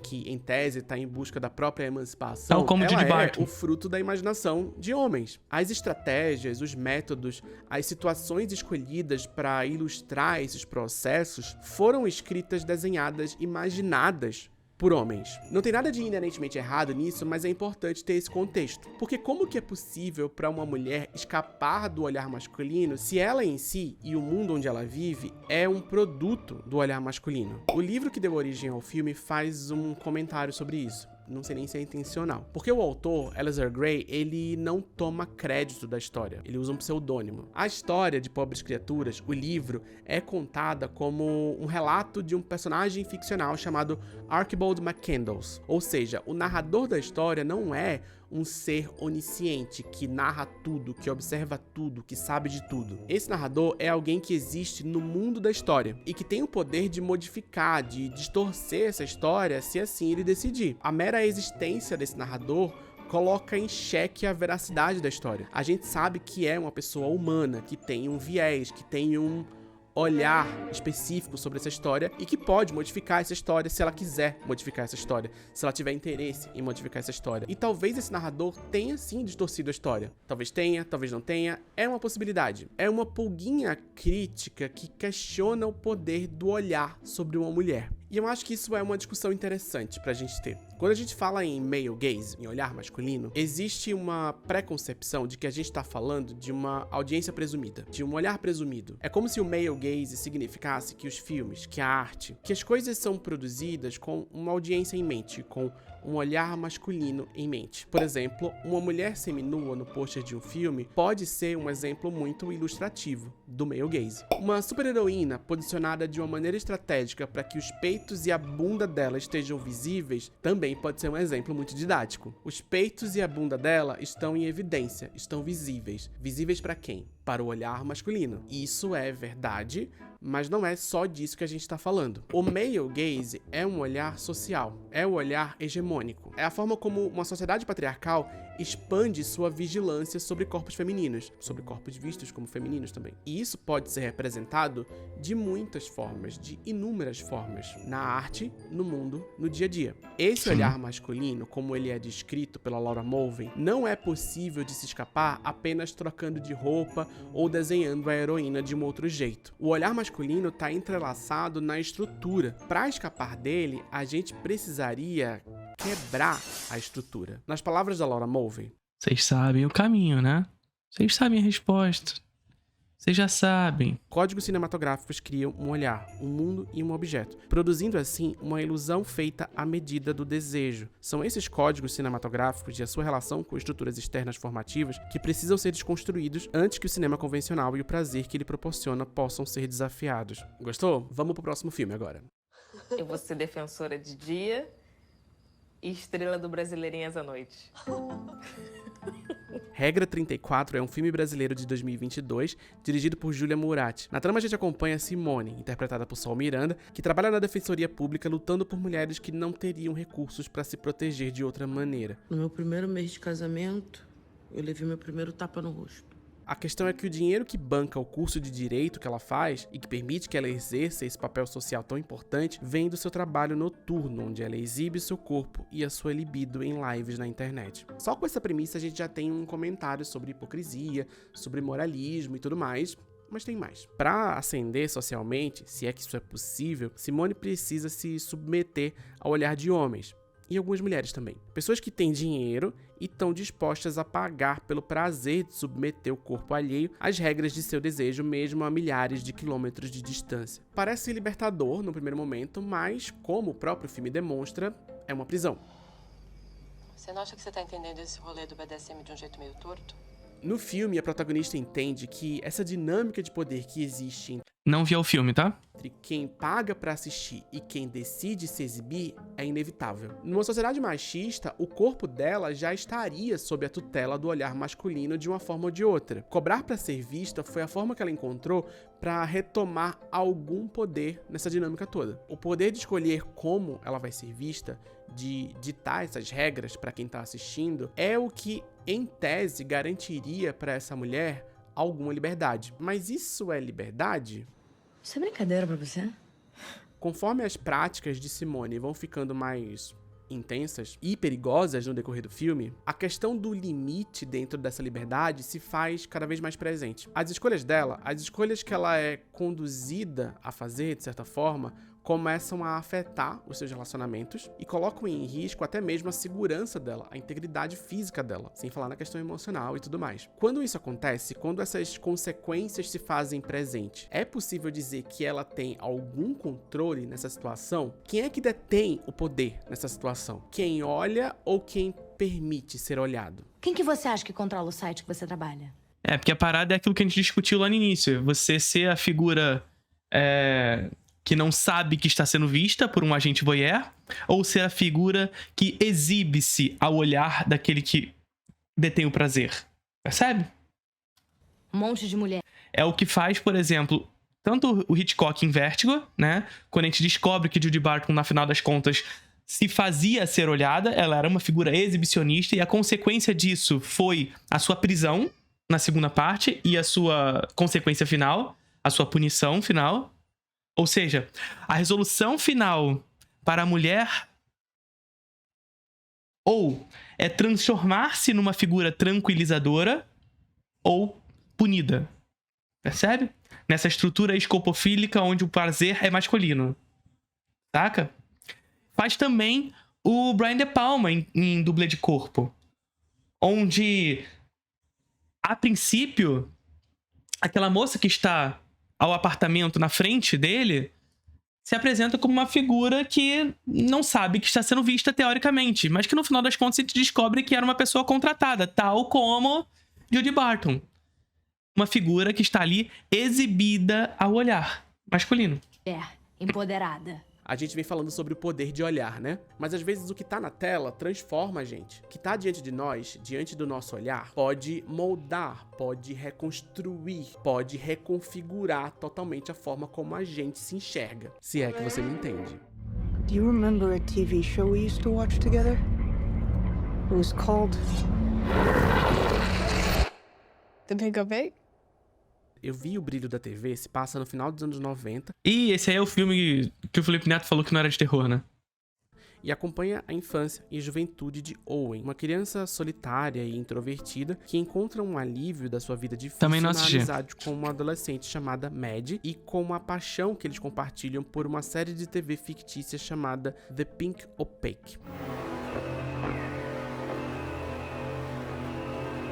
Speaker 2: que em tese tá em busca da própria
Speaker 1: Tal
Speaker 2: emancipação,
Speaker 1: como
Speaker 2: ela
Speaker 1: Judy
Speaker 2: é
Speaker 1: Barton.
Speaker 2: o fruto da imaginação de homens. As estratégias, os métodos, as situações escolhidas para ilustrar esses processos foram escritas, desenhadas, imaginadas por homens. Não tem nada de inerentemente errado nisso, mas é importante ter esse contexto. Porque como que é possível para uma mulher escapar do olhar masculino se ela em si e o mundo onde ela vive é um produto do olhar masculino? O livro que deu origem ao filme faz um comentário sobre isso. Não sei nem se é intencional. Porque o autor, Alistair Gray, ele não toma crédito da história. Ele usa um pseudônimo. A história de Pobres Criaturas, o livro, é contada como um relato de um personagem ficcional chamado Archibald McCandless. Ou seja, o narrador da história não é um ser onisciente que narra tudo, que observa tudo, que sabe de tudo. Esse narrador é alguém que existe no mundo da história e que tem o poder de modificar, de distorcer essa história se assim ele decidir. A mera existência desse narrador coloca em xeque a veracidade da história. A gente sabe que é uma pessoa humana, que tem um viés, que tem um olhar específico sobre essa história e que pode modificar essa história se ela quiser modificar essa história, se ela tiver interesse em modificar essa história. E talvez esse narrador tenha sim distorcido a história. Talvez tenha, talvez não tenha. É uma possibilidade. É uma pulguinha crítica que questiona o poder do olhar sobre uma mulher. E eu acho que isso é uma discussão interessante pra gente ter. Quando a gente fala em male gaze, em olhar masculino, existe uma preconcepção de que a gente tá falando de uma audiência presumida, de um olhar presumido. É como se o male gaze significasse que os filmes, que a arte, que as coisas são produzidas com uma audiência em mente, com um olhar masculino em mente. Por exemplo, uma mulher seminua no pôster de um filme pode ser um exemplo muito ilustrativo do male gaze. Uma super-heroína posicionada de uma maneira estratégica para que os peitos e a bunda dela estejam visíveis também pode ser um exemplo muito didático. Os peitos e a bunda dela estão em evidência, estão visíveis. Visíveis para quem? Para o olhar masculino. Isso é verdade, mas não é só disso que a gente está falando. O male gaze é um olhar social, é o olhar hegemônico. É a forma como uma sociedade patriarcal expande sua vigilância sobre corpos femininos, sobre corpos vistos como femininos também. E isso pode ser representado de muitas formas, de inúmeras formas, na arte, no mundo, no dia a dia. Esse olhar masculino, como ele é descrito pela Laura Mulvey, não é possível de se escapar apenas trocando de roupa ou desenhando a heroína de um outro jeito. O olhar masculino está entrelaçado na estrutura. Para escapar dele, a gente precisaria quebrar a estrutura. Nas palavras da Laura Mulvey,
Speaker 1: Vocês sabem o caminho, né? Vocês sabem a resposta. Vocês já sabem.
Speaker 2: códigos cinematográficos criam um olhar, um mundo e um objeto, produzindo assim uma ilusão feita à medida do desejo. São esses códigos cinematográficos e a sua relação com estruturas externas formativas que precisam ser desconstruídos antes que o cinema convencional e o prazer que ele proporciona possam ser desafiados. Gostou? Vamos pro próximo filme agora.
Speaker 6: Eu vou ser defensora de dia e estrela do Brasileirinhas à noite.
Speaker 2: Regra 34 é um filme brasileiro de 2022, dirigido por Júlia Muratti. Na trama a gente acompanha Simone, interpretada por Sol Miranda, que trabalha na defensoria pública lutando por mulheres que não teriam recursos para se proteger de outra maneira.
Speaker 7: No meu primeiro mês de casamento, eu levei meu primeiro tapa no rosto.
Speaker 2: A questão é que o dinheiro que banca o curso de direito que ela faz e que permite que ela exerça esse papel social tão importante vem do seu trabalho noturno, onde ela exibe seu corpo e a sua libido em lives na internet. Só com essa premissa a gente já tem um comentário sobre hipocrisia, sobre moralismo e tudo mais. Mas tem mais. Para ascender socialmente, se é que isso é possível, Simone precisa se submeter ao olhar de homens. E algumas mulheres também. Pessoas que têm dinheiro e estão dispostas a pagar pelo prazer de submeter o corpo alheio às regras de seu desejo, mesmo a milhares de quilômetros de distância. Parece libertador no primeiro momento, mas, como o próprio filme demonstra, é uma prisão.
Speaker 8: Você não acha que você tá entendendo esse rolê do BDSM de um jeito meio torto?
Speaker 2: No filme, a protagonista entende que essa dinâmica de poder que existe
Speaker 1: Não vi o filme, tá?
Speaker 2: entre quem paga pra assistir e quem decide se exibir é inevitável. Numa sociedade machista, o corpo dela já estaria sob a tutela do olhar masculino de uma forma ou de outra. Cobrar pra ser vista foi a forma que ela encontrou pra retomar algum poder nessa dinâmica toda. O poder de escolher como ela vai ser vista, de ditar essas regras pra quem tá assistindo, é o que, em tese, garantiria pra essa mulher alguma liberdade. Mas isso é liberdade?
Speaker 9: Isso é brincadeira pra você?
Speaker 2: Conforme as práticas de Simone vão ficando mais intensas e perigosas no decorrer do filme, a questão do limite dentro dessa liberdade se faz cada vez mais presente. As escolhas dela, as escolhas que ela é conduzida a fazer, de certa forma, começam a afetar os seus relacionamentos e colocam em risco até mesmo a segurança dela, a integridade física dela, sem falar na questão emocional e tudo mais. Quando isso acontece, quando essas consequências se fazem presente, é possível dizer que ela tem algum controle nessa situação? Quem é que detém o poder nessa situação? Quem olha ou quem permite ser olhado?
Speaker 9: Quem que você acha que controla o site que você trabalha?
Speaker 1: Porque a parada é aquilo que a gente discutiu lá no início. Você ser a figura que não sabe que está sendo vista por um agente voyeur, ou ser a figura que exibe-se ao olhar daquele que detém o prazer. Percebe?
Speaker 9: Um monte de mulher.
Speaker 1: É o que faz, por exemplo, tanto o Hitchcock em Vértigo, né? Quando a gente descobre que Judy Barton, na final das contas, se fazia ser olhada, ela era uma figura exibicionista, e a consequência disso foi a sua prisão na segunda parte e a sua consequência final, a sua punição final. Ou seja, a resolução final para a mulher ou é transformar-se numa figura tranquilizadora ou punida. Percebe? Nessa estrutura escopofílica onde o prazer é masculino. Saca? Faz também o Brian De Palma em Dublê de Corpo, onde, a princípio, aquela moça que está ao apartamento na frente dele se apresenta como uma figura que não sabe que está sendo vista teoricamente, mas que no final das contas a gente descobre que era uma pessoa contratada, tal como Judy Barton. Uma figura que está ali exibida ao olhar masculino.
Speaker 9: Empoderada.
Speaker 2: A gente vem falando sobre o poder de olhar, né? Mas às vezes o que tá na tela transforma a gente. O que tá diante de nós, diante do nosso olhar, pode moldar, pode reconstruir, pode reconfigurar totalmente a forma como a gente se enxerga. Se é que você me entende.
Speaker 10: Do you remember a TV show we used to watch together? It was called The Pink Opaque?
Speaker 2: Eu vi O Brilho da TV, se passa no final dos anos 90.
Speaker 1: E esse aí é o filme que o Felipe Neto falou que não era de terror, né?
Speaker 2: E acompanha a infância e juventude de Owen, uma criança solitária e introvertida que encontra um alívio da sua vida difícil
Speaker 1: Também não
Speaker 2: na
Speaker 1: assisti.
Speaker 2: amizade com uma adolescente chamada Mad e com a paixão que eles compartilham por uma série de TV fictícia chamada The Pink Opaque.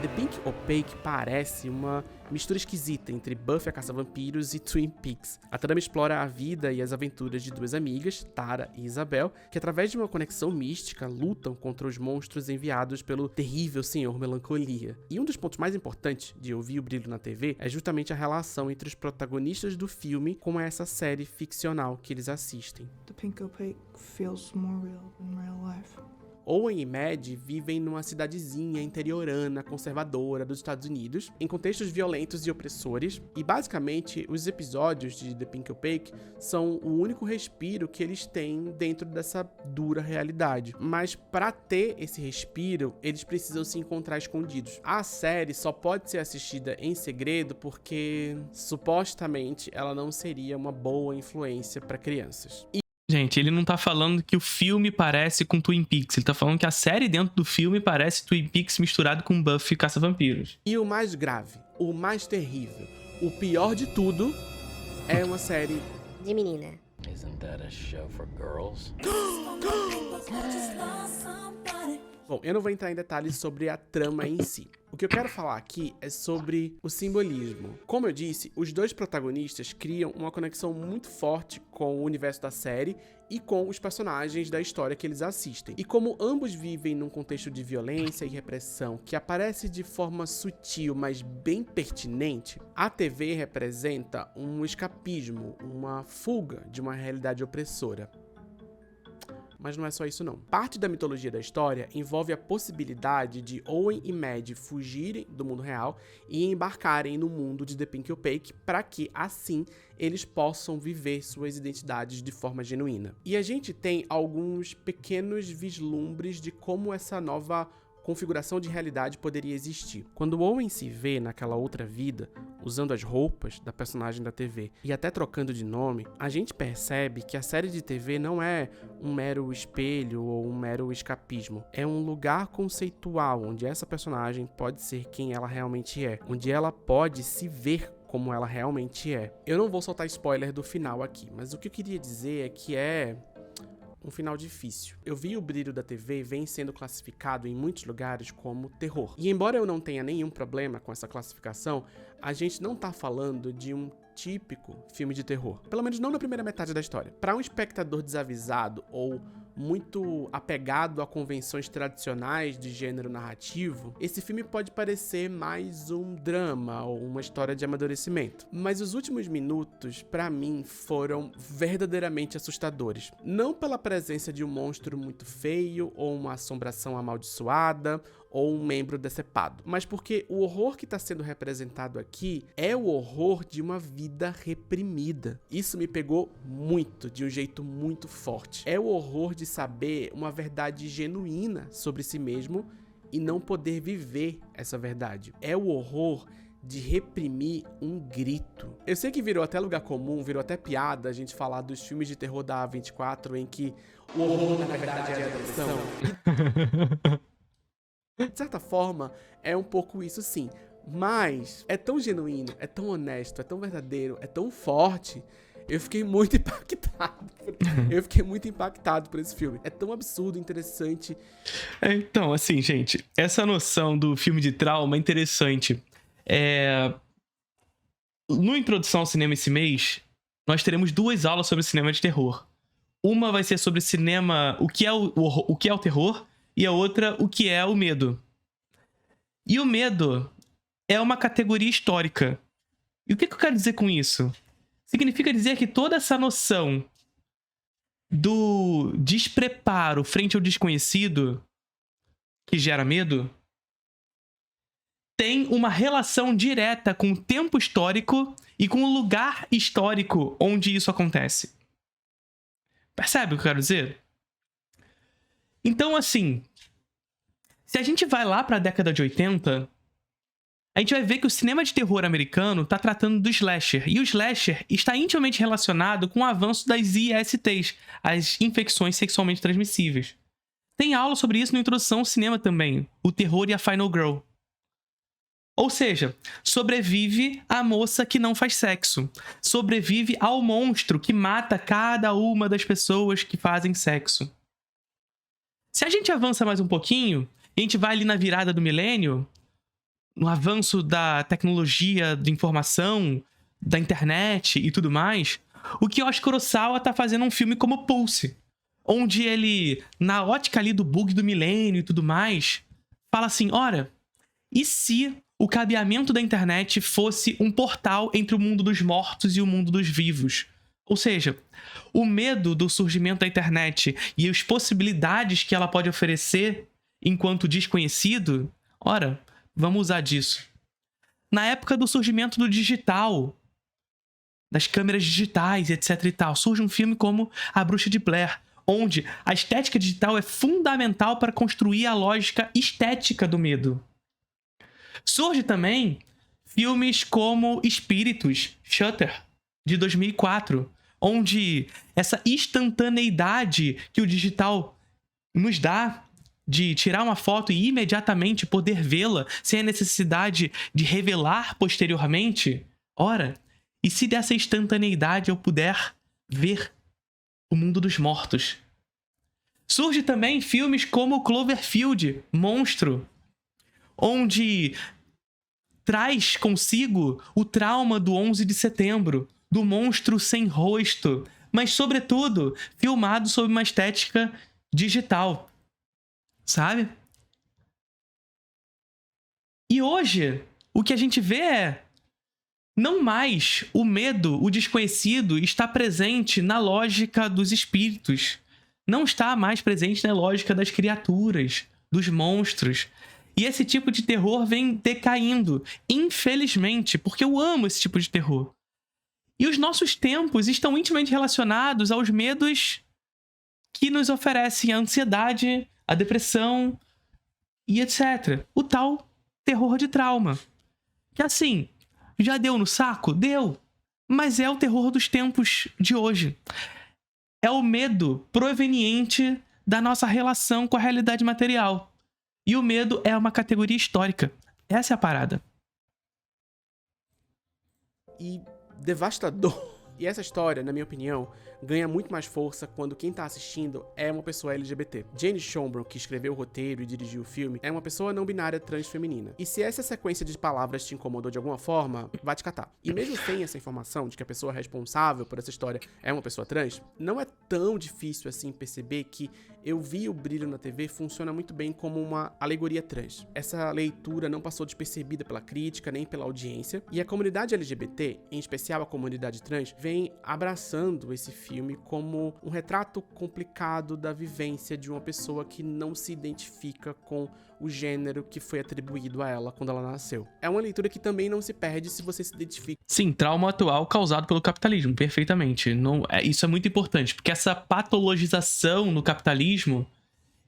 Speaker 2: The Pink Opaque parece uma mistura esquisita entre Buffy a Caça-Vampiros e Twin Peaks. A trama explora a vida e as aventuras de duas amigas, Tara e Isabel, que através de uma conexão mística lutam contra os monstros enviados pelo terrível Senhor Melancolia. E um dos pontos mais importantes de Eu Vi o Brilho na TV é justamente a relação entre os protagonistas do filme com essa série ficcional que eles assistem.
Speaker 10: The Pink Opaque feels more real than real life.
Speaker 2: Owen e Mad vivem numa cidadezinha interiorana, conservadora dos Estados Unidos, em contextos violentos e opressores, e basicamente os episódios de The Pink Opaque são o único respiro que eles têm dentro dessa dura realidade. Mas para ter esse respiro, eles precisam se encontrar escondidos. A série só pode ser assistida em segredo porque supostamente ela não seria uma boa influência para crianças.
Speaker 1: Gente, ele não tá falando que o filme parece com Twin Peaks. Ele tá falando que a série dentro do filme parece Twin Peaks misturado com Buffy Caça-Vampiros.
Speaker 2: E o mais grave, o mais terrível, o pior de tudo é uma série
Speaker 9: De menina.
Speaker 11: Isn't that a show for girls?
Speaker 2: Bom, eu não vou entrar em detalhes sobre a trama em si. O que eu quero falar aqui é sobre o simbolismo. Como eu disse, os dois protagonistas criam uma conexão muito forte com o universo da série e com os personagens da história que eles assistem. E como ambos vivem num contexto de violência e repressão que aparece de forma sutil, mas bem pertinente, a TV representa um escapismo, uma fuga de uma realidade opressora. Mas não é só isso não. Parte da mitologia da história envolve a possibilidade de Owen e Mad fugirem do mundo real e embarcarem no mundo de The Pink Opaque para que, assim, eles possam viver suas identidades de forma genuína. E a gente tem alguns pequenos vislumbres de como essa nova configuração de realidade poderia existir. Quando Owen se vê naquela outra vida, usando as roupas da personagem da TV e até trocando de nome, a gente percebe que a série de TV não é um mero espelho ou um mero escapismo. É um lugar conceitual onde essa personagem pode ser quem ela realmente é, onde ela pode se ver como ela realmente é. Eu não vou soltar spoiler do final aqui, mas o que eu queria dizer é que é um final difícil. Eu vi O Brilho da TV vem sendo classificado em muitos lugares como terror. E embora eu não tenha nenhum problema com essa classificação, a gente não tá falando de um típico filme de terror. Pelo menos não na primeira metade da história. Para um espectador desavisado ou muito apegado a convenções tradicionais de gênero narrativo, esse filme pode parecer mais um drama ou uma história de amadurecimento. Mas os últimos minutos, pra mim, foram verdadeiramente assustadores. Não pela presença de um monstro muito feio, ou uma assombração amaldiçoada, ou um membro decepado, mas porque o horror que está sendo representado aqui é o horror de uma vida reprimida. Isso me pegou muito, de um jeito muito forte. É o horror de saber uma verdade genuína sobre si mesmo e não poder viver essa verdade. É o horror de reprimir um grito. Eu sei que virou até lugar comum, virou até piada a gente falar dos filmes de terror da A24 em que o horror na verdade é a adoração. De certa forma, é um pouco isso sim. Mas é tão genuíno, é tão honesto, é tão verdadeiro, é tão forte. Eu fiquei muito impactado por esse filme. É tão absurdo, interessante.
Speaker 1: Então, assim, gente, essa noção do filme de trauma é interessante. No Introdução ao Cinema esse mês, nós teremos 2 aulas sobre cinema de terror. Uma vai ser sobre cinema, o que é o terror, e a outra, o que é o medo. E o medo é uma categoria histórica. E o que eu quero dizer com isso? Significa dizer que toda essa noção do despreparo frente ao desconhecido, que gera medo, tem uma relação direta com o tempo histórico e com o lugar histórico onde isso acontece. Percebe o que eu quero dizer? Então, assim, se a gente vai lá para a década de 80, a gente vai ver que o cinema de terror americano está tratando do slasher. E o slasher está intimamente relacionado com o avanço das ISTs, as infecções sexualmente transmissíveis. Tem aula sobre isso na Introdução ao Cinema também, o terror e a Final Girl. Ou seja, sobrevive a moça que não faz sexo. Sobrevive ao monstro que mata cada uma das pessoas que fazem sexo. Se a gente avança mais um pouquinho, a gente vai ali na virada do milênio, no avanço da tecnologia de informação, da internet e tudo mais, o Kiyoshi Kurosawa tá fazendo um filme como Pulse, onde ele, na ótica ali do bug do milênio e tudo mais, fala assim, ora, e se o cabeamento da internet fosse um portal entre o mundo dos mortos e o mundo dos vivos? Ou seja, o medo do surgimento da internet e as possibilidades que ela pode oferecer enquanto desconhecido, ora, vamos usar disso. Na época do surgimento do digital, das câmeras digitais, etc e tal, surge um filme como A Bruxa de Blair, onde a estética digital é fundamental para construir a lógica estética do medo. Surge também filmes como Espíritos, Shutter, de 2004, onde essa instantaneidade que o digital nos dá de tirar uma foto e imediatamente poder vê-la sem a necessidade de revelar posteriormente, ora, e se dessa instantaneidade eu puder ver o mundo dos mortos? Surge também filmes como Cloverfield, Monstro, onde traz consigo o trauma do 11 de setembro, do monstro sem rosto, mas, sobretudo, filmado sob uma estética digital, sabe? E hoje, o que a gente vê é, não mais o medo, o desconhecido, está presente na lógica dos espíritos, não está mais presente na lógica das criaturas, dos monstros. E esse tipo de terror vem decaindo, infelizmente, porque eu amo esse tipo de terror. E os nossos tempos estão intimamente relacionados aos medos que nos oferecem a ansiedade, a depressão e etc. O tal terror de trauma. Que assim, já deu no saco? Deu. Mas é o terror dos tempos de hoje. É o medo proveniente da nossa relação com a realidade material. E o medo é uma categoria histórica. Essa é a parada.
Speaker 2: E devastador. E essa história, na minha opinião, ganha muito mais força quando quem tá assistindo é uma pessoa LGBT. Jane Schoenbrun, que escreveu o roteiro e dirigiu o filme, é uma pessoa não binária trans feminina. E se essa sequência de palavras te incomodou de alguma forma, vai te catar. E mesmo sem essa informação de que a pessoa responsável por essa história é uma pessoa trans, não é tão difícil assim perceber que Eu Vi o Brilho na TV funciona muito bem como uma alegoria trans. Essa leitura não passou despercebida pela crítica nem pela audiência, e a comunidade LGBT, em especial a comunidade trans, vem abraçando esse filme como um retrato complicado da vivência de uma pessoa que não se identifica com o gênero que foi atribuído a ela quando ela nasceu. É uma leitura que também não se perde se você se identifica.
Speaker 1: Sim, trauma atual causado pelo capitalismo, perfeitamente. Isso é muito importante, porque essa patologização no capitalismo,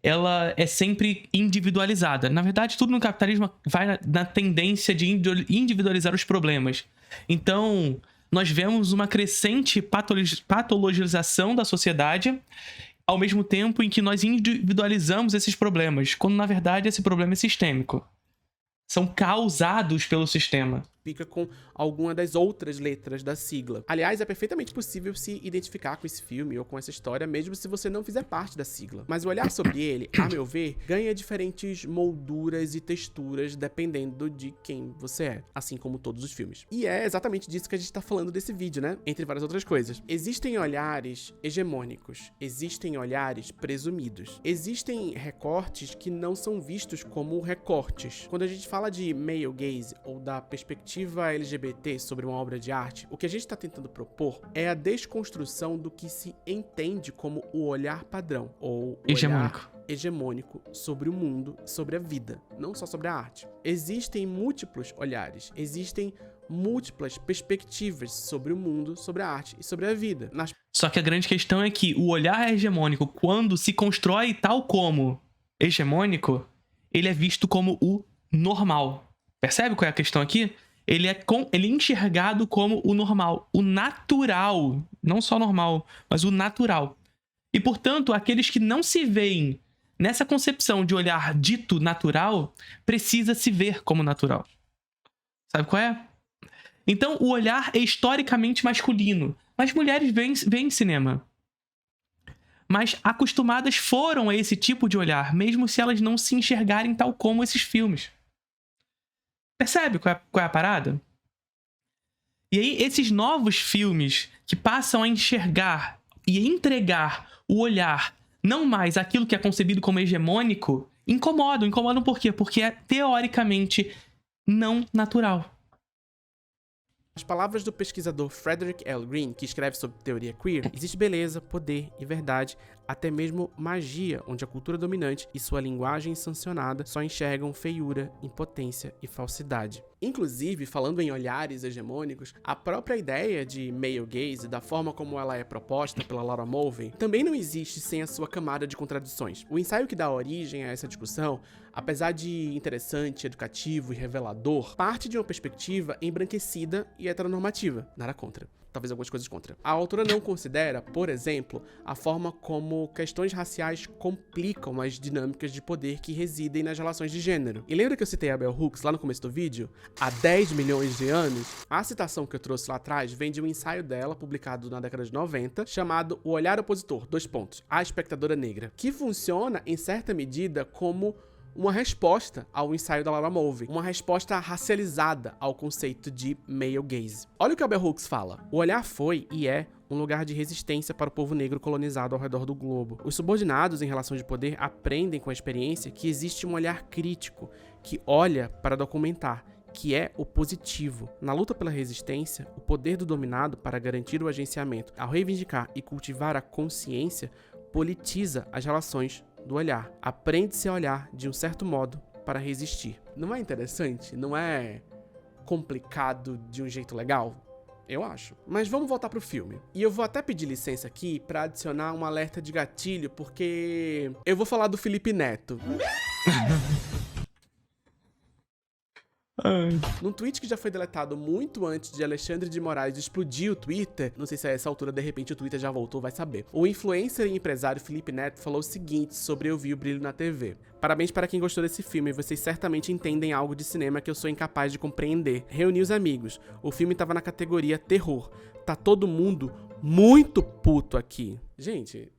Speaker 1: ela é sempre individualizada. Na verdade, tudo no capitalismo vai na tendência de individualizar os problemas. Então, nós vemos uma crescente patologização da sociedade, ao mesmo tempo em que nós individualizamos esses problemas, quando na verdade esse problema é sistêmico. São causados pelo sistema.
Speaker 2: Fica com alguma das outras letras da sigla. Aliás, é perfeitamente possível se identificar com esse filme ou com essa história, mesmo se você não fizer parte da sigla. Mas o olhar sobre ele, a meu ver, ganha diferentes molduras e texturas dependendo de quem você é, assim como todos os filmes. E é exatamente disso que a gente tá falando desse vídeo, né? Entre várias outras coisas. Existem olhares hegemônicos, existem olhares presumidos, existem recortes que não são vistos como recortes. Quando a gente fala de male gaze ou da perspectiva LGBT sobre uma obra de arte, o que a gente está tentando propor é a desconstrução do que se entende como o olhar padrão, ou o olhar hegemônico sobre o mundo, sobre a vida, não só sobre a arte. Existem múltiplos olhares, existem múltiplas perspectivas sobre o mundo, sobre a arte e sobre a vida.
Speaker 1: Só que a grande questão é que o olhar hegemônico, quando se constrói tal como hegemônico, ele é visto como o normal. Percebe qual é a questão aqui? Ele é enxergado como o normal, o natural, não só normal, mas o natural. E, portanto, aqueles que não se veem nessa concepção de olhar dito natural, precisa se ver como natural. Sabe qual é? Então, o olhar é historicamente masculino, mas mulheres veem cinema. Mas acostumadas foram a esse tipo de olhar, mesmo se elas não se enxergarem tal como esses filmes. Percebe qual é a parada? E aí, esses novos filmes que passam a enxergar e entregar o olhar, não mais aquilo que é concebido como hegemônico, incomodam. Incomodam por quê? Porque é teoricamente não natural.
Speaker 2: As palavras do pesquisador Frederick L. Green, que escreve sobre teoria queer, existe beleza, poder e verdade, até mesmo magia, onde a cultura dominante e sua linguagem sancionada só enxergam feiura, impotência e falsidade. Inclusive, falando em olhares hegemônicos, a própria ideia de male gaze, da forma como ela é proposta pela Laura Mulvey, também não existe sem a sua camada de contradições. O ensaio que dá origem a essa discussão, apesar de interessante, educativo e revelador, parte de uma perspectiva embranquecida e heteronormativa. Nada contra. Talvez algumas coisas contra. A autora não considera, por exemplo, a forma como questões raciais complicam as dinâmicas de poder que residem nas relações de gênero. E lembra que eu citei a Bell Hooks lá no começo do vídeo? Há 10 milhões de anos? A citação que eu trouxe lá atrás vem de um ensaio dela, publicado na década de 90, chamado O Olhar Opositor, : A Espectadora Negra, que funciona, em certa medida, como uma resposta ao ensaio da Laura Mulvey, uma resposta racializada ao conceito de male gaze. Olha o que a Bell Hooks fala. O olhar foi e é um lugar de resistência para o povo negro colonizado ao redor do globo. Os subordinados em relação de poder aprendem com a experiência que existe um olhar crítico, que olha para documentar, que é o positivo. Na luta pela resistência, o poder do dominado para garantir o agenciamento, ao reivindicar e cultivar a consciência, politiza as relações do olhar. Aprende-se a olhar de um certo modo para resistir. Não é interessante? Não é complicado de um jeito legal? Eu acho. Mas vamos voltar pro filme. E eu vou até pedir licença aqui pra adicionar um alerta de gatilho, porque eu vou falar do Felipe Neto. Num tweet que já foi deletado muito antes de Alexandre de Moraes explodir o Twitter, não sei se a essa altura de repente o Twitter já voltou, vai saber. O influencer e empresário Felipe Neto falou o seguinte sobre Eu Vi o Brilho na TV. Parabéns para quem gostou desse filme, vocês certamente entendem algo de cinema que eu sou incapaz de compreender. Reuni os amigos, o filme tava na categoria terror. Tá todo mundo muito puto aqui. Gente,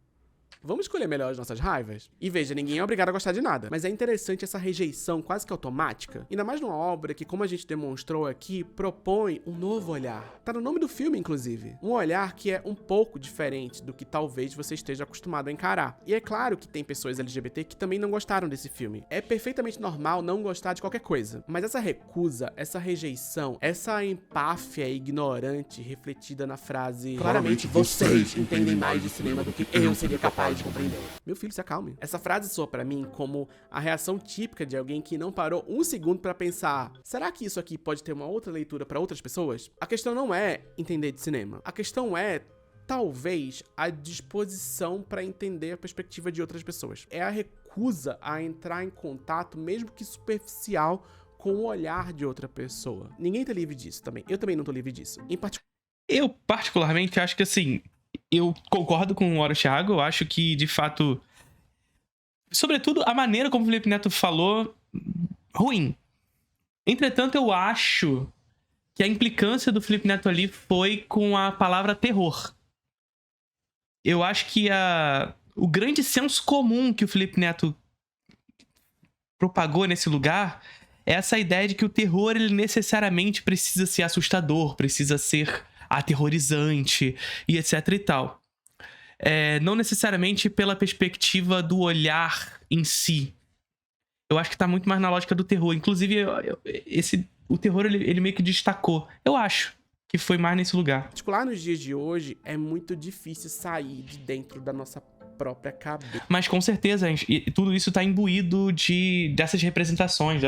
Speaker 2: vamos escolher melhor as nossas raivas? E veja, ninguém é obrigado a gostar de nada, mas é interessante essa rejeição quase que automática, ainda mais numa obra que, como a gente demonstrou aqui, propõe um novo olhar. Tá no nome do filme, inclusive. Um olhar que é um pouco diferente do que talvez você esteja acostumado a encarar. E é claro que tem pessoas LGBT que também não gostaram desse filme. É perfeitamente normal não gostar de qualquer coisa, mas essa recusa, essa rejeição, essa empáfia ignorante refletida na frase "claramente vocês entendem mais de cinema do que eu seria capaz de compreender". Meu filho, se acalme. Essa frase soa pra mim como a reação típica de alguém que não parou um segundo pra pensar: será que isso aqui pode ter uma outra leitura pra outras pessoas? A questão não é entender de cinema. A questão é, talvez, a disposição pra entender a perspectiva de outras pessoas. É a recusa a entrar em contato, mesmo que superficial, com o olhar de outra pessoa. Ninguém tá livre disso também. Eu também não tô livre disso.
Speaker 1: Eu, particularmente, acho que, assim, eu concordo com o Oro Thiago. Eu acho que, de fato, sobretudo, a maneira como o Felipe Neto falou, ruim. Entretanto, eu acho que a implicância do Felipe Neto ali foi com a palavra terror. Eu acho que o grande senso comum que o Felipe Neto propagou nesse lugar é essa ideia de que o terror, ele necessariamente precisa ser assustador, precisa ser aterrorizante e etc e tal. Não necessariamente pela perspectiva do olhar em si. Eu acho que tá muito mais na lógica do terror. Inclusive, o terror, ele meio que destacou. Eu acho que foi mais nesse lugar.
Speaker 2: Particular nos dias de hoje, é muito difícil sair de dentro da nossa própria cabeça.
Speaker 1: Mas com certeza, tudo isso tá imbuído dessas representações,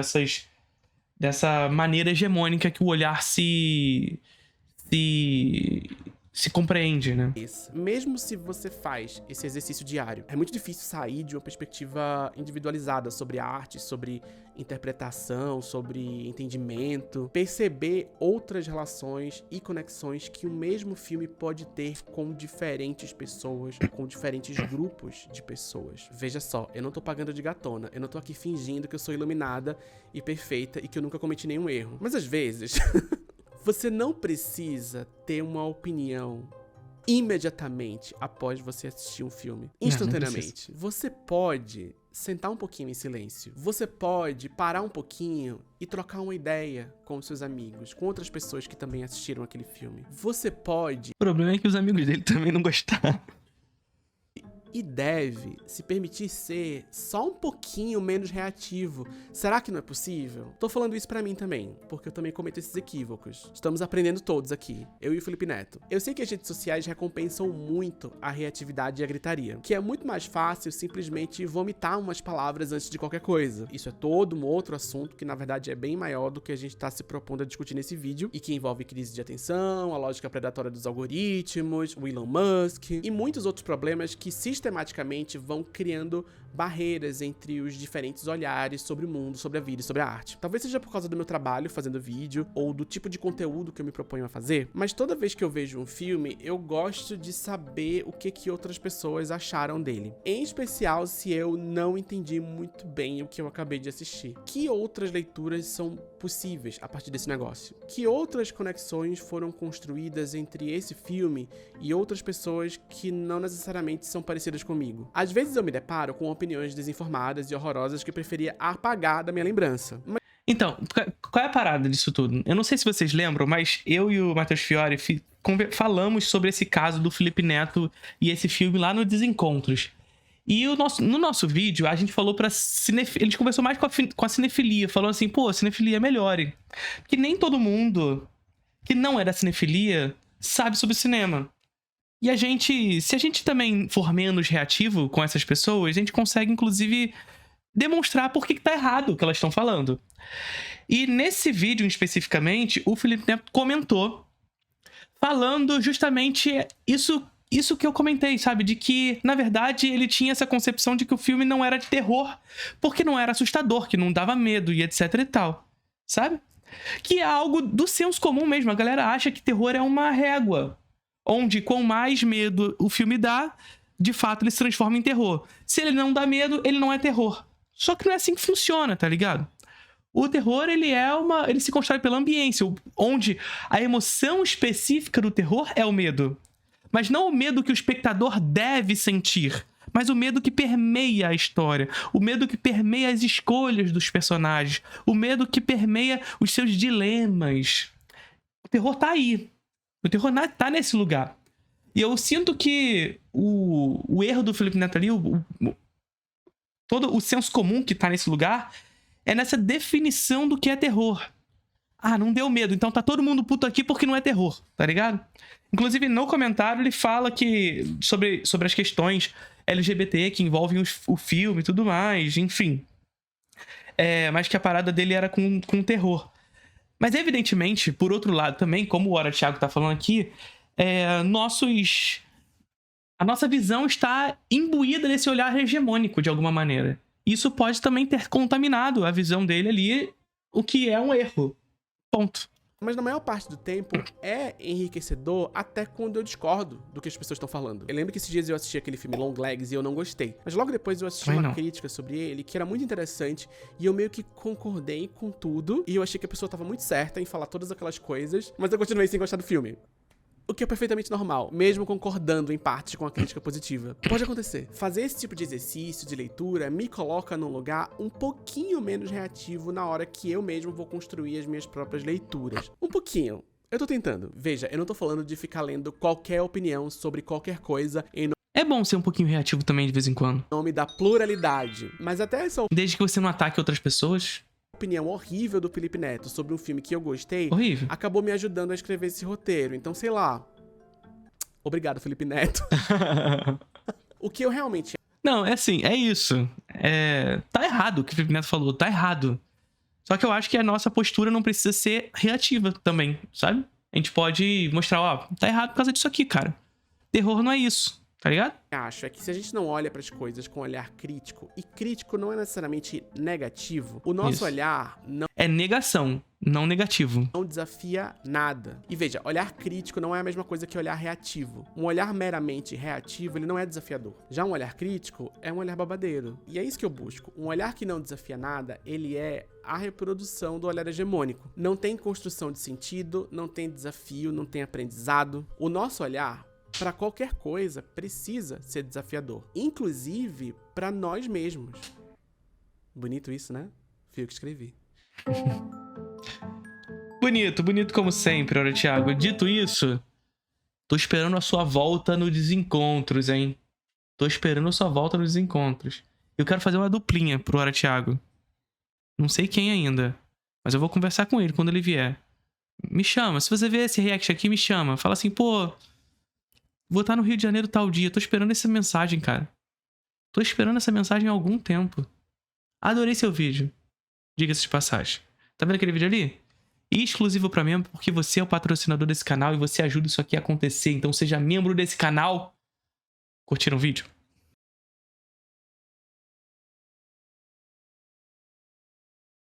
Speaker 1: dessa maneira hegemônica que o olhar se compreende, né?
Speaker 2: Mesmo se você faz esse exercício diário, é muito difícil sair de uma perspectiva individualizada sobre arte, sobre interpretação, sobre entendimento, perceber outras relações e conexões que o mesmo filme pode ter com diferentes pessoas, com diferentes grupos de pessoas. Veja só, eu não tô pagando de gatona, eu não tô aqui fingindo que eu sou iluminada e perfeita e que eu nunca cometi nenhum erro. Mas às vezes você não precisa ter uma opinião imediatamente após você assistir um filme. Instantaneamente. Você pode sentar um pouquinho em silêncio. Você pode parar um pouquinho e trocar uma ideia com os seus amigos, com outras pessoas que também assistiram aquele filme. Você pode...
Speaker 1: O problema é que os amigos dele também não gostaram.
Speaker 2: E deve se permitir ser só um pouquinho menos reativo. Será que não é possível? Tô falando isso pra mim também, porque eu também cometo esses equívocos. Estamos aprendendo todos aqui, eu e o Felipe Neto. Eu sei que as redes sociais recompensam muito a reatividade e a gritaria, que é muito mais fácil simplesmente vomitar umas palavras antes de qualquer coisa. Isso é todo um outro assunto que, na verdade, é bem maior do que a gente tá se propondo a discutir nesse vídeo, e que envolve crise de atenção, a lógica predatória dos algoritmos, o Elon Musk e muitos outros problemas que sistematicamente vão criando barreiras entre os diferentes olhares sobre o mundo, sobre a vida e sobre a arte. Talvez seja por causa do meu trabalho fazendo vídeo, ou do tipo de conteúdo que eu me proponho a fazer, mas toda vez que eu vejo um filme, eu gosto de saber o que outras pessoas acharam dele. Em especial se eu não entendi muito bem o que eu acabei de assistir. Que outras leituras são possíveis a partir desse negócio? Que outras conexões foram construídas entre esse filme e outras pessoas que não necessariamente são parecidas comigo? Às vezes eu me deparo com opiniões desinformadas e horrorosas que eu preferia apagar da minha lembrança.
Speaker 1: Então, qual é a parada disso tudo? Eu não sei se vocês lembram, mas eu e o Matheus Fiore falamos sobre esse caso do Felipe Neto e esse filme lá no Desencontros. E no nosso vídeo, a gente falou pra cinefilia. A gente conversou mais com a cinefilia. Falou assim, pô, a cinefilia melhore. Porque nem todo mundo que não é da cinefilia sabe sobre cinema. E se a gente também for menos reativo com essas pessoas, a gente consegue, inclusive, demonstrar por que tá errado o que elas estão falando. E nesse vídeo, especificamente, o Felipe Neto comentou, falando justamente isso que eu comentei, sabe? De que, na verdade, ele tinha essa concepção de que o filme não era de terror, porque não era assustador, que não dava medo e etc e tal, sabe? Que é algo do senso comum mesmo. A galera acha que terror é uma régua, onde com mais medo o filme dá, de fato ele se transforma em terror. Se ele não dá medo, ele não é terror. Só que não é assim que funciona, tá ligado? O terror, ele se constrói pela ambiência, onde a emoção específica do terror é o medo. Mas não o medo que o espectador deve sentir, mas o medo que permeia a história, o medo que permeia as escolhas dos personagens, o medo que permeia os seus dilemas. O terror tá aí. O terror tá nesse lugar. E eu sinto que o erro do Felipe Neto ali, todo o senso comum que tá nesse lugar, é nessa definição do que é terror. Ah, não deu medo, então tá todo mundo puto aqui porque não é terror, tá ligado? Inclusive, no comentário, ele fala que sobre as questões LGBT que envolvem o filme e tudo mais, enfim. Mas que a parada dele era com terror. Mas, evidentemente, por outro lado também, como o Hora Thiago tá falando aqui, a nossa visão está imbuída nesse olhar hegemônico, de alguma maneira. Isso pode também ter contaminado a visão dele ali, o que é um erro. Ponto.
Speaker 2: Mas na maior parte do tempo é enriquecedor até quando eu discordo do que as pessoas estão falando. Eu lembro que esses dias eu assisti aquele filme Long Legs e eu não gostei. Mas logo depois eu assisti uma crítica sobre ele que era muito interessante e eu meio que concordei com tudo. E eu achei que a pessoa tava muito certa em falar todas aquelas coisas, mas eu continuei sem gostar do filme. O que é perfeitamente normal, mesmo concordando em parte com a crítica positiva. Pode acontecer. Fazer esse tipo de exercício de leitura me coloca num lugar um pouquinho menos reativo na hora que eu mesmo vou construir as minhas próprias leituras. Um pouquinho. Eu tô tentando. Veja, eu não tô falando de ficar lendo qualquer opinião sobre qualquer coisa em
Speaker 1: É bom ser um pouquinho reativo também de vez em quando.
Speaker 2: nome da pluralidade. Mas até essa
Speaker 1: Desde que você não ataque outras pessoas.
Speaker 2: opinião horrível do Felipe Neto sobre um filme que eu gostei,
Speaker 1: Horrível.
Speaker 2: acabou me ajudando a escrever esse roteiro. Então, sei lá. Obrigado, Felipe Neto. O que eu realmente...
Speaker 1: Não, é assim, é isso. Tá errado o que o Felipe Neto falou, tá errado. Só que eu acho que a nossa postura não precisa ser reativa também, sabe? A gente pode mostrar, ó, tá errado por causa disso aqui, cara. Terror não é isso, tá ligado?
Speaker 2: acho é que se a gente não olha para as coisas com um olhar crítico, e crítico não é necessariamente negativo, o nosso
Speaker 1: Isso.
Speaker 2: olhar
Speaker 1: É negação, não negativo.
Speaker 2: não desafia nada. E veja, olhar crítico não é a mesma coisa que olhar reativo. Um olhar meramente reativo, ele não é desafiador. Já um olhar crítico é um olhar babadeiro. E é isso que eu busco. Um olhar que não desafia nada, ele é a reprodução do olhar hegemônico. Não tem construção de sentido, não tem desafio, não tem aprendizado. O nosso olhar, para qualquer coisa, precisa ser desafiador. Inclusive para nós mesmos. Bonito isso, né? Fui eu que escrevi.
Speaker 1: Bonito, bonito como sempre, Hora Thiago. Dito isso, tô esperando a sua volta no Desencontros, hein? Tô esperando a sua volta no Desencontros. Eu quero fazer uma duplinha pro Hora Thiago. Não sei quem ainda, mas eu vou conversar com ele quando ele vier. Me chama, se você ver esse react aqui, me chama. Fala assim, pô, vou estar no Rio de Janeiro tal dia. Tô esperando essa mensagem, cara. Tô esperando essa mensagem há algum tempo. Adorei seu vídeo. Diga-se de passagem. Tá vendo aquele vídeo ali? Exclusivo pra membro, porque você é o patrocinador desse canal e você ajuda isso aqui a acontecer. Então seja membro desse canal. Curtiram o vídeo?